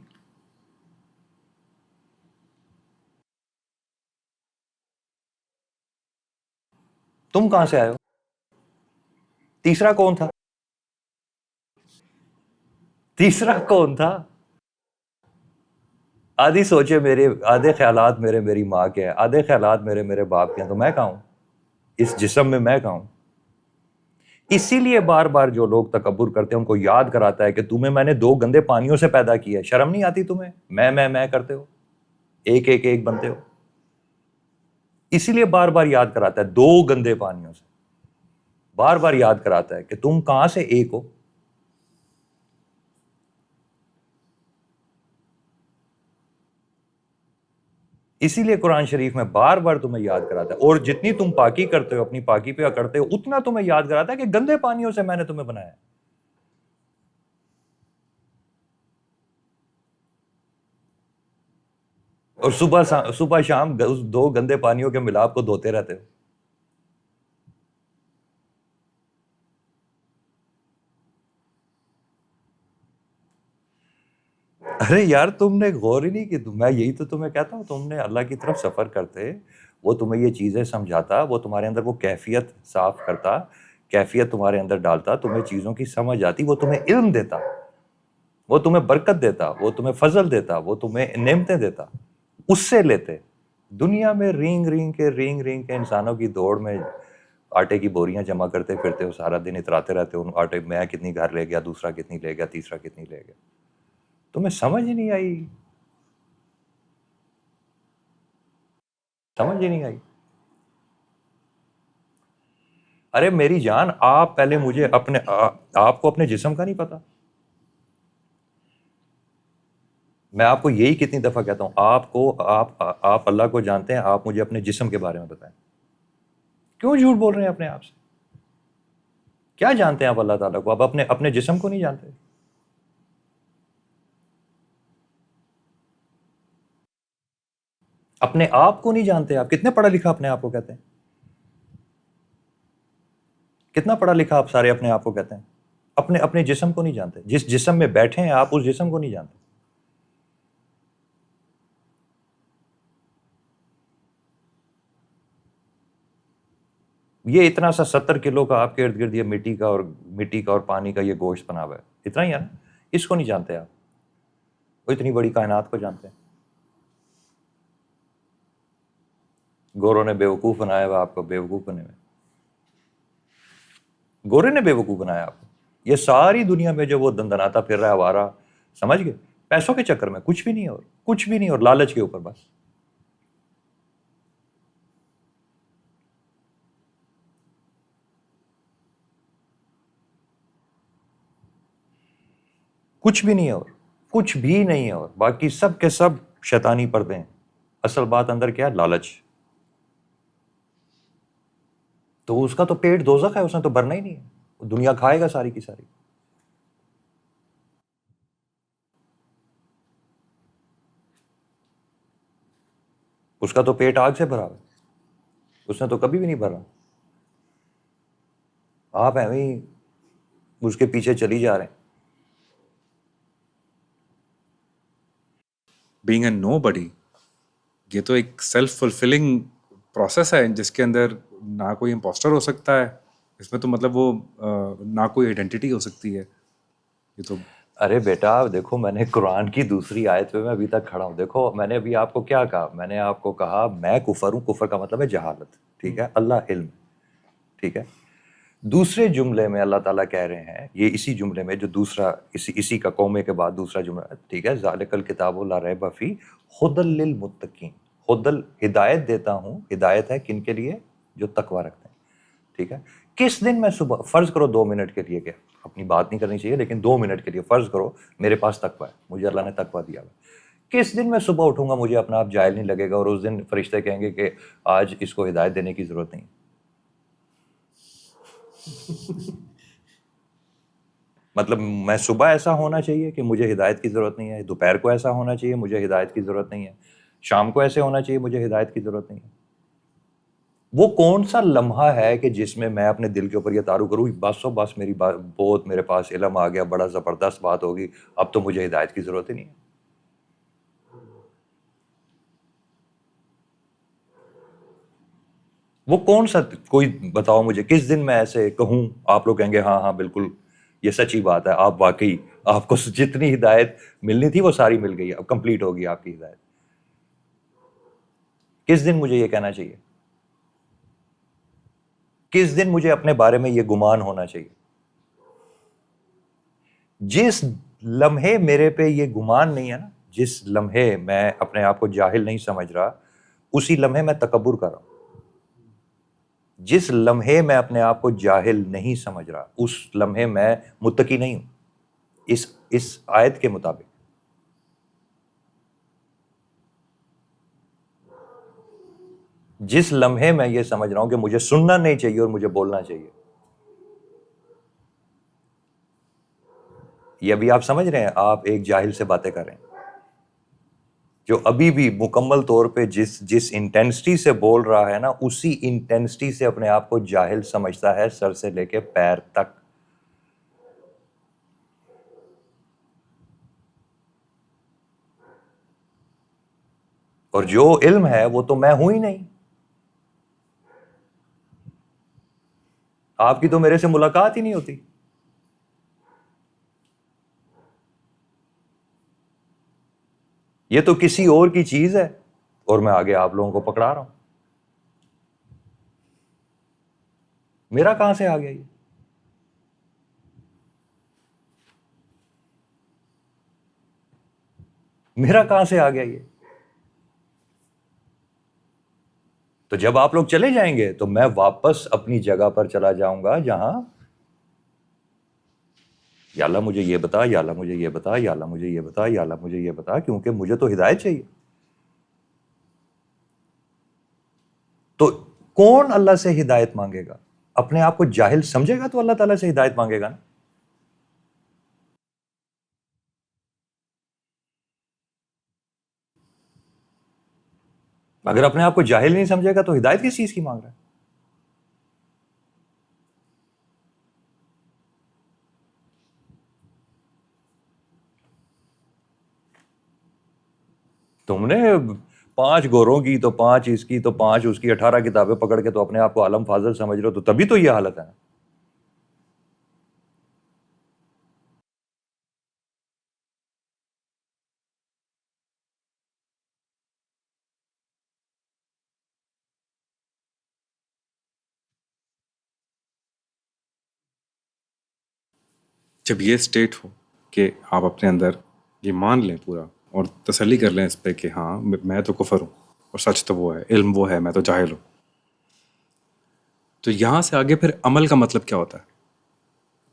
Speaker 2: تم کہاں سے آئے ہو؟ تیسرا کون تھا؟ تیسرا کون تھا؟ آدھی سوچے میرے، آدھے خیالات میری ماں کے ہیں، آدھے خیالات میرے باپ کے ہیں، تو میں کہاں ہوں؟ اس جسم میں کہاں ہوں؟ اسی لیے بار بار جو لوگ تکبر کرتے ہیں ان کو یاد کراتا ہے کہ تمہیں میں نے 2 گندے پانیوں سے پیدا کیا ہے، شرم نہیں آتی تمہیں؟ میں کرتے ہو، ایک بنتے ہو۔ اسی لیے بار بار یاد کراتا ہے 2 گندے پانیوں سے، بار بار یاد کراتا ہے کہ تم کہاں سے ایک ہو۔ اسی لیے قرآن شریف میں بار بار تمہیں یاد کراتا ہے، اور جتنی تم پاکی کرتے ہو، اپنی پاکی پہ کرتے ہو، اتنا تمہیں یاد کراتا ہے کہ گندے پانیوں سے میں نے تمہیں بنایا ہے. اور صبح شام اس 2 گندے پانیوں کے ملاپ کو دھوتے رہتے ہو. ارے یار تم نے غور ہی نہیں کی. میں یہی تو تمہیں کہتا ہوں، تم نے اللہ کی طرف سفر کرتے، وہ تمہیں یہ چیزیں سمجھاتا، وہ تمہارے اندر وہ کیفیت صاف کرتا، کیفیت تمہارے اندر ڈالتا، تمہیں چیزوں کی سمجھ آتی، وہ تمہیں علم دیتا، وہ تمہیں برکت دیتا، وہ تمہیں فضل دیتا، وہ تمہیں نعمتیں دیتا، اس سے لیتے. دنیا میں رینگ رینگ کے انسانوں کی دوڑ میں آٹے کی بوریاں جمع کرتے پھرتے ہو، سارا دن اتراتے رہتے ہو آٹے، میں کتنی گھر لے گیا، دوسرا کتنی لے گیا، تیسرا کتنی لے گیا. تمہیں سمجھ ہی نہیں آئی، سمجھ ہی نہیں آئی. ارے میری جان، آپ پہلے مجھے آپ کو اپنے جسم کا نہیں پتا. میں آپ کو یہی کتنی دفعہ کہتا ہوں، آپ اللہ کو جانتے ہیں، آپ مجھے اپنے جسم کے بارے میں بتائیں. کیوں جھوٹ بول رہے ہیں اپنے آپ سے؟ کیا جانتے ہیں آپ اللہ تعالیٰ کو؟ آپ اپنے جسم کو نہیں جانتے. اپنے آپ کو نہیں جانتے. آپ کتنے پڑھا لکھا اپنے آپ کو کہتے ہیں؟ کتنا پڑھا لکھا آپ سارے اپنے آپ کو کہتے ہیں؟ اپنے جسم کو نہیں جانتے. جس جسم میں بیٹھے ہیں آپ، اس جسم کو نہیں جانتے. یہ اتنا سا 70 کلو کا آپ کے ارد گرد یہ مٹی کا اور پانی کا یہ گوشت بنا ہوا ہے، اتنا ہی ہے نا. اس کو نہیں جانتے آپ. وہ اتنی بڑی کائنات کو جانتے ہیں. گوروں نے بیوقوف بنایا ہوا آپ کو، بیوقوف بنے ہوئے. گورے نے بیوقوف بنایا آپ کو. یہ ساری دنیا میں جو وہ دندناتا پھر رہا ہے آوارہ، سمجھ گئے؟ پیسوں کے چکر میں، کچھ بھی نہیں، اور کچھ بھی نہیں، اور لالچ کے اوپر بس. کچھ بھی نہیں ہے، اور کچھ بھی نہیں ہے، اور باقی سب کے سب شیطانی پردے ہیں. اصل بات اندر کیا ہے؟ لالچ. تو اس کا تو پیٹ دوزخ ہے، اس نے تو بھرنا ہی نہیں ہے، دنیا کھائے گا ساری کی ساری. اس کا تو پیٹ آگ سے بھرا ہے، اس نے تو کبھی بھی نہیں بھرا. آپ ایویں ہی اس کے پیچھے چلی جا رہے ہیں.
Speaker 1: بینگ اے نو بڈی، یہ تو ایک سیلف فلفلنگ پروسیس ہے جس کے اندر نہ کوئی امپوسٹر ہو سکتا ہے. اس میں تو مطلب وہ نہ کوئی آئیڈینٹی ہو سکتی ہے. یہ تو
Speaker 2: ارے بیٹا دیکھو، میں نے قرآن کی دوسری آیت پہ میں ابھی تک کھڑا ہوں. دیکھو میں نے ابھی آپ کو کیا کہا؟ میں نے آپ کو کہا میں کفر ہوں. کفر کا مطلب ہے جہالت، ٹھیک ہے؟ اللہ علم، ٹھیک ہے؟ دوسرے جملے میں اللہ تعالیٰ کہہ رہے ہیں، یہ اسی جملے میں جو دوسرا اسی کا قومے کے بعد دوسرا جملہ، ٹھیک ہے؟ ذالک الکتاب لا ریب فیہ ھدی للمتقین. ہدایت دیتا ہوں. ہدایت ہے کن کے لیے؟ جو تقوی رکھتے ہیں، ٹھیک ہے؟ کس دن میں صبح، فرض کرو 2 منٹ کے لیے، کہ اپنی بات نہیں کرنی چاہیے لیکن 2 منٹ کے لیے فرض کرو میرے پاس تقوی ہے، مجھے اللہ نے تقوی دیا ہوا. کس دن میں صبح اٹھوں گا مجھے اپنا آپ جاہل نہیں لگے گا، اور اس دن فرشتے کہیں گے کہ آج اس کو ہدایت دینے کی ضرورت نہیں. مطلب میں صبح ایسا ہونا چاہیے کہ مجھے ہدایت کی ضرورت نہیں ہے، دوپہر کو ایسا ہونا چاہیے مجھے ہدایت کی ضرورت نہیں ہے، شام کو ایسے ہونا چاہیے مجھے ہدایت کی ضرورت نہیں ہے. وہ کون سا لمحہ ہے کہ جس میں میں اپنے دل کے اوپر یہ تارو کروں بس میری بہت میرے پاس علم آ گیا، بڑا زبردست بات ہوگی، اب تو مجھے ہدایت کی ضرورت ہی نہیں ہے. وہ کون سا، کوئی بتاؤ مجھے کس دن میں ایسے کہوں آپ لوگ کہیں گے ہاں ہاں بالکل یہ سچی بات ہے، آپ واقعی آپ کو جتنی ہدایت ملنی تھی وہ ساری مل گئی، اب کمپلیٹ ہوگی آپ کی ہدایت. کس دن مجھے یہ کہنا چاہیے؟ کس دن مجھے اپنے بارے میں یہ گمان ہونا چاہیے؟ جس لمحے میرے پہ یہ گمان نہیں ہے نا، جس لمحے میں اپنے آپ کو جاہل نہیں سمجھ رہا، اسی لمحے میں تکبر کر رہا ہوں. جس لمحے میں اپنے آپ کو جاہل نہیں سمجھ رہا، اس لمحے میں متقی نہیں ہوں اس آیت کے مطابق. جس لمحے میں یہ سمجھ رہا ہوں کہ مجھے سننا نہیں چاہیے اور مجھے بولنا چاہیے. یہ ابھی آپ سمجھ رہے ہیں آپ ایک جاہل سے باتیں کر رہے ہیں جو ابھی بھی مکمل طور پہ جس انٹینسٹی سے بول رہا ہے نا اسی انٹینسٹی سے اپنے آپ کو جاہل سمجھتا ہے سر سے لے کے پیر تک. اور جو علم ہے وہ تو میں ہوں ہی نہیں. آپ کی تو میرے سے ملاقات ہی نہیں ہوتی. یہ تو کسی اور کی چیز ہے اور میں آگے آپ لوگوں کو پکڑا رہا ہوں. میرا کہاں سے آ گیا یہ؟ میرا کہاں سے آ گیا یہ؟ تو جب آپ لوگ چلے جائیں گے تو میں واپس اپنی جگہ پر چلا جاؤں گا جہاں یا اللہ مجھے یہ بتا، یا اللہ مجھے یہ بتا، یا اللہ مجھے یہ بتا، یا اللہ مجھے یہ بتا، کیونکہ مجھے تو ہدایت چاہیے. تو کون اللہ سے ہدایت مانگے گا؟ اپنے آپ کو جاہل سمجھے گا تو اللہ تعالیٰ سے ہدایت مانگے گا نا. اگر اپنے آپ کو جاہل نہیں سمجھے گا تو ہدایت کس چیز کی مانگ رہا ہے؟ تم نے 5 گوروں کی تو 5 اس کی تو 5 اس کی 18 کتابیں پکڑ کے تو اپنے آپ کو عالم فاضل سمجھ رہے ہو، تو تبھی تو یہ حالت ہے.
Speaker 1: جب یہ اسٹیٹ ہو کہ آپ اپنے اندر یہ مان لیں پورا اور تسلی کر لیں اس پہ کہ ہاں میں تو کفر ہوں اور سچ تو وہ ہے، علم وہ ہے، میں تو جاہل ہوں، تو یہاں سے آگے پھر عمل کا مطلب کیا ہوتا ہے؟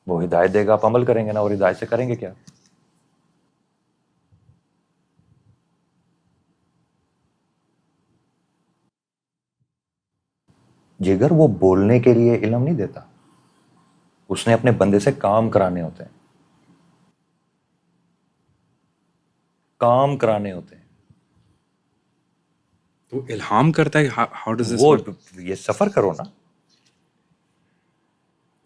Speaker 2: وہ ہدایت دے گا، آپ عمل کریں گے نا، اور ہدایت سے کریں گے کیا؟ جگر وہ بولنے کے لیے علم نہیں دیتا، اس نے اپنے بندے سے کام کرانے ہوتے ہیں. کام کرانے ہوتے ہیں.
Speaker 1: تو الہام کرتا ہے. ہاؤ ڈز دس
Speaker 2: وہ
Speaker 1: ورک؟
Speaker 2: یہ سفر کرو نا،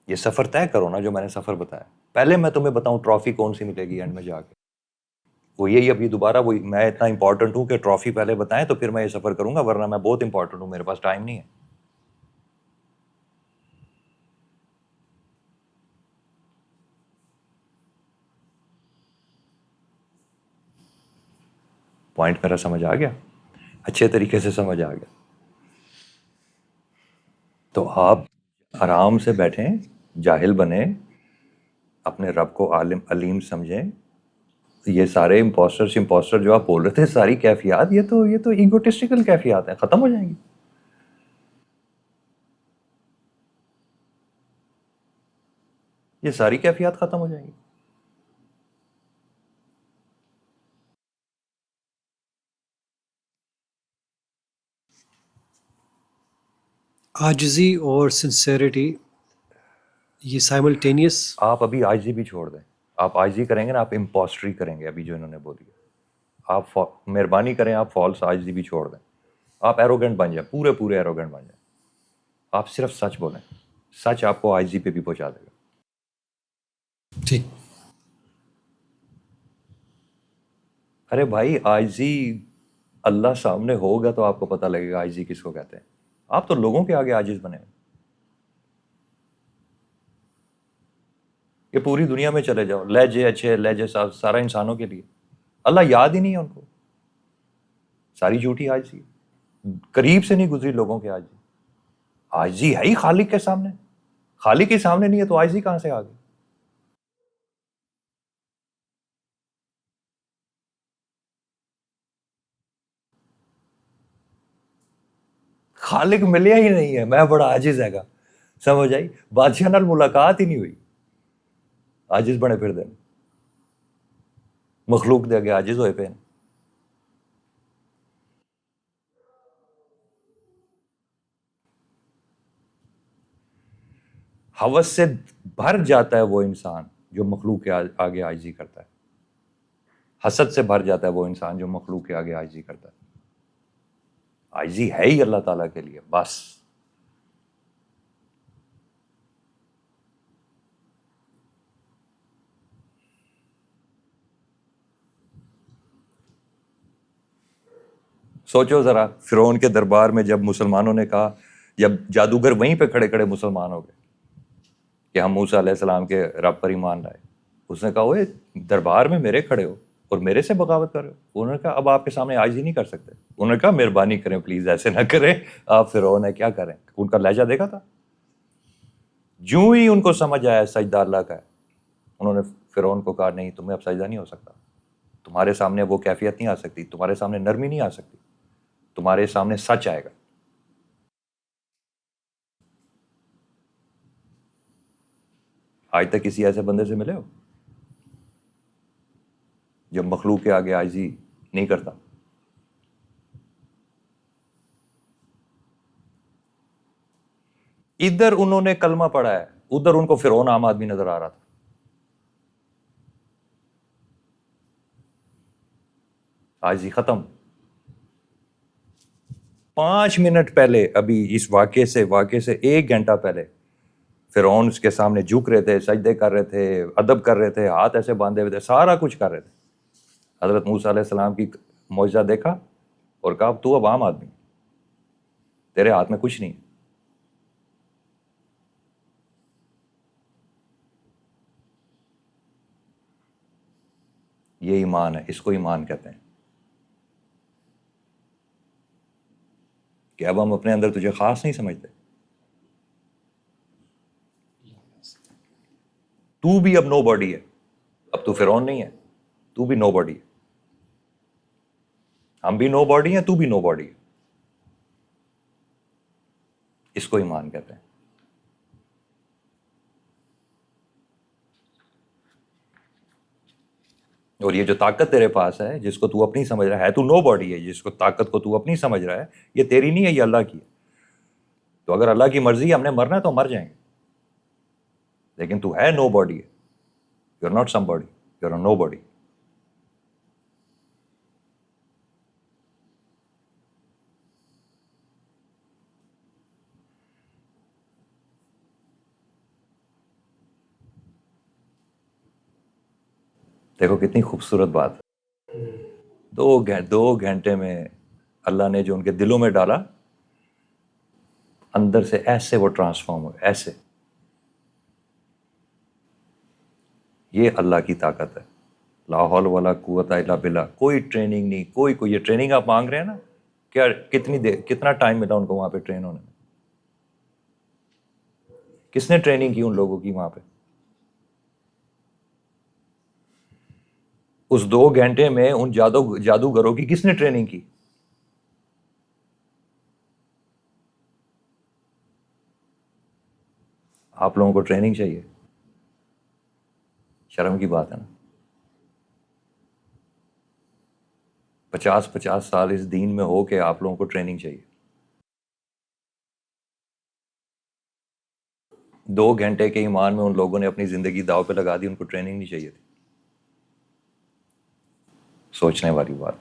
Speaker 2: یہ سفر طے کرو نا جو میں نے سفر بتایا. پہلے میں تمہیں بتاؤں ٹرافی کون سی ملے گی اینڈ میں جا کے. وہ یہی ابھی دوبارہ وہی میں اتنا امپورٹنٹ ہوں کہ ٹرافی پہلے بتائیں تو پھر میں یہ سفر کروں گا، ورنہ میں بہت امپورٹنٹ ہوں، میرے پاس ٹائم نہیں ہے. پوائنٹ میرا سمجھ آ گیا؟ اچھے طریقے سے سمجھ آ گیا. تو آپ آرام سے بیٹھیں، جاہل بنیں، اپنے رب کو عالم علیم سمجھیں. یہ سارے امپوسٹر جو آپ بول رہے تھے، ساری کیفیات یہ تو ایگوٹسٹیکل کیفیات ہیں، ختم ہو جائیں گی. یہ ساری کیفیات ختم ہو جائیں گی.
Speaker 4: عاجزی اور سنسیریٹی یہ سائملٹینیس.
Speaker 2: آپ ابھی عاجزی بھی چھوڑ دیں. آپ عاجزی کریں گے نا، آپ امپوسٹری کریں گے ابھی جو انہوں نے بولی ہے. آپ مہربانی کریں، آپ فالس عاجزی بھی چھوڑ دیں. آپ ایروگنٹ بن جائیں، پورے ایروگنٹ بن جائیں. آپ صرف سچ بولیں، سچ آپ کو عاجزی پہ بھی پہنچا دے گا.
Speaker 4: ٹھیک.
Speaker 2: ارے بھائی عاجزی اللہ سامنے ہوگا تو آپ کو پتہ لگے گا عاجزی کس کو کہتے ہیں. آپ تو لوگوں کے آگے عاجز بنے. یہ پوری دنیا میں چلے جاؤ، لہجے اچھے لہجے سارا انسانوں کے لیے، اللہ یاد ہی نہیں ہے ان کو. ساری جھوٹی عاجزی، قریب سے نہیں گزری لوگوں کے. عاجزی عاجزی ہے ہی خالق کے سامنے. خالق کے سامنے نہیں ہے تو عاجزی کہاں سے آ گئی؟ خالق ملیا ہی نہیں ہے، میں بڑا عاجز ہے گا. سمجھ آئی؟ بادشاہ نال ملاقات ہی نہیں ہوئی، عاجز بنے پھر دیں. مخلوق دے اگے عاجز ہوئے پہ. ہوس سے بھر جاتا ہے وہ انسان جو مخلوق کے آگے عاجزی کرتا ہے. حسد سے بھر جاتا ہے وہ انسان جو مخلوق کے آگے عاجزی کرتا ہے. عاجزی ہے ہی اللہ تعالیٰ کے لیے بس. سوچو ذرا, فرعون کے دربار میں جب مسلمانوں نے کہا, جب جادوگر وہیں پہ کھڑے کھڑے مسلمان ہو گئے کہ ہم موسیٰ علیہ السلام کے رب پر ایمان لائے, اس نے کہا اوے دربار میں میرے کھڑے ہو اور میرے سے بغاوت کر رہے ہو. انہوں نے کہا اب آپ کے سامنے عاجزی نہیں کر سکتے. انہوں نے کہا مہربانی کریں پلیز ایسے نہ کریں, آپ فرعون ہے کیا کریں. ان کا لہجہ دیکھا تھا. جو ہی ان کو سمجھ آیا سجدہ اللہ کا ہے, انہوں نے فرعون کو کہا نہیں تمہیں اب سجدہ نہیں ہو سکتا, تمہارے سامنے وہ کیفیت نہیں آ سکتی, تمہارے سامنے نرمی نہیں آ سکتی, تمہارے سامنے سچ آئے گا. آج تک کسی ایسے بندے سے ملے ہو جب مخلوق کے آگے عاجزی نہیں کرتا؟ ادھر انہوں نے کلمہ پڑھا ہے, ادھر ان کو فرعون عام آدمی نظر آ رہا تھا. عاجزی ختم. 5 منٹ پہلے, ابھی اس واقعے سے 1 گھنٹہ پہلے فرعون اس کے سامنے جھک رہے تھے, سجدے کر رہے تھے, ادب کر رہے تھے, ہاتھ ایسے باندھے ہوئے تھے, سارا کچھ کر رہے تھے. حضرت موسیٰ علیہ السلام کی معجزہ دیکھا اور کہا تو اب عام آدمی, تیرے ہاتھ میں کچھ نہیں. یہ ایمان ہے, اس کو ایمان کہتے ہیں کہ اب ہم اپنے اندر تجھے خاص نہیں سمجھتے, تو بھی اب نو باڈی ہے. اب تو فرعون نہیں ہے, تو بھی نو باڈی ہے. ہم بھی نو باڈی ہیں, تو بھی نو باڈی ہے. اس کو ایمان کہتے ہیں. اور یہ جو طاقت تیرے پاس ہے جس کو تو اپنی سمجھ رہا ہے, تو نو باڈی ہے, جس کو طاقت کو تو اپنی سمجھ رہا ہے, یہ تیری نہیں ہے, یہ اللہ کی ہے. تو اگر اللہ کی مرضی ہے ہم نے مرنا ہے تو مر جائیں گے, لیکن تو ہے نو باڈی ہے. You are not somebody, you are nobody. دیکھو کتنی خوبصورت بات. 2 گھنٹے میں اللہ نے جو ان کے دلوں میں ڈالا, اندر سے ایسے وہ ٹرانسفارم ہوئے, ایسے. یہ اللہ کی طاقت ہے. لا حول ولا قوت الا باللہ. کوئی ٹریننگ نہیں, کوئی یہ ٹریننگ آپ مانگ رہے ہیں نا, کیا کتنا ٹائم ملا ان کو وہاں پہ ٹرین ہونے میں؟ کس نے ٹریننگ کی ان لوگوں کی وہاں پہ؟ اس 2 گھنٹے میں ان جادوگروں کی کس نے ٹریننگ کی؟ آپ لوگوں کو ٹریننگ چاہیے؟ شرم کی بات ہے نا. 50 سال اس دین میں ہو کے آپ لوگوں کو ٹریننگ چاہیے. 2 گھنٹے کے ایمان میں ان لوگوں نے اپنی زندگی داؤ پہ لگا دی, ان کو ٹریننگ نہیں چاہیے تھی. سوچنے والی بات.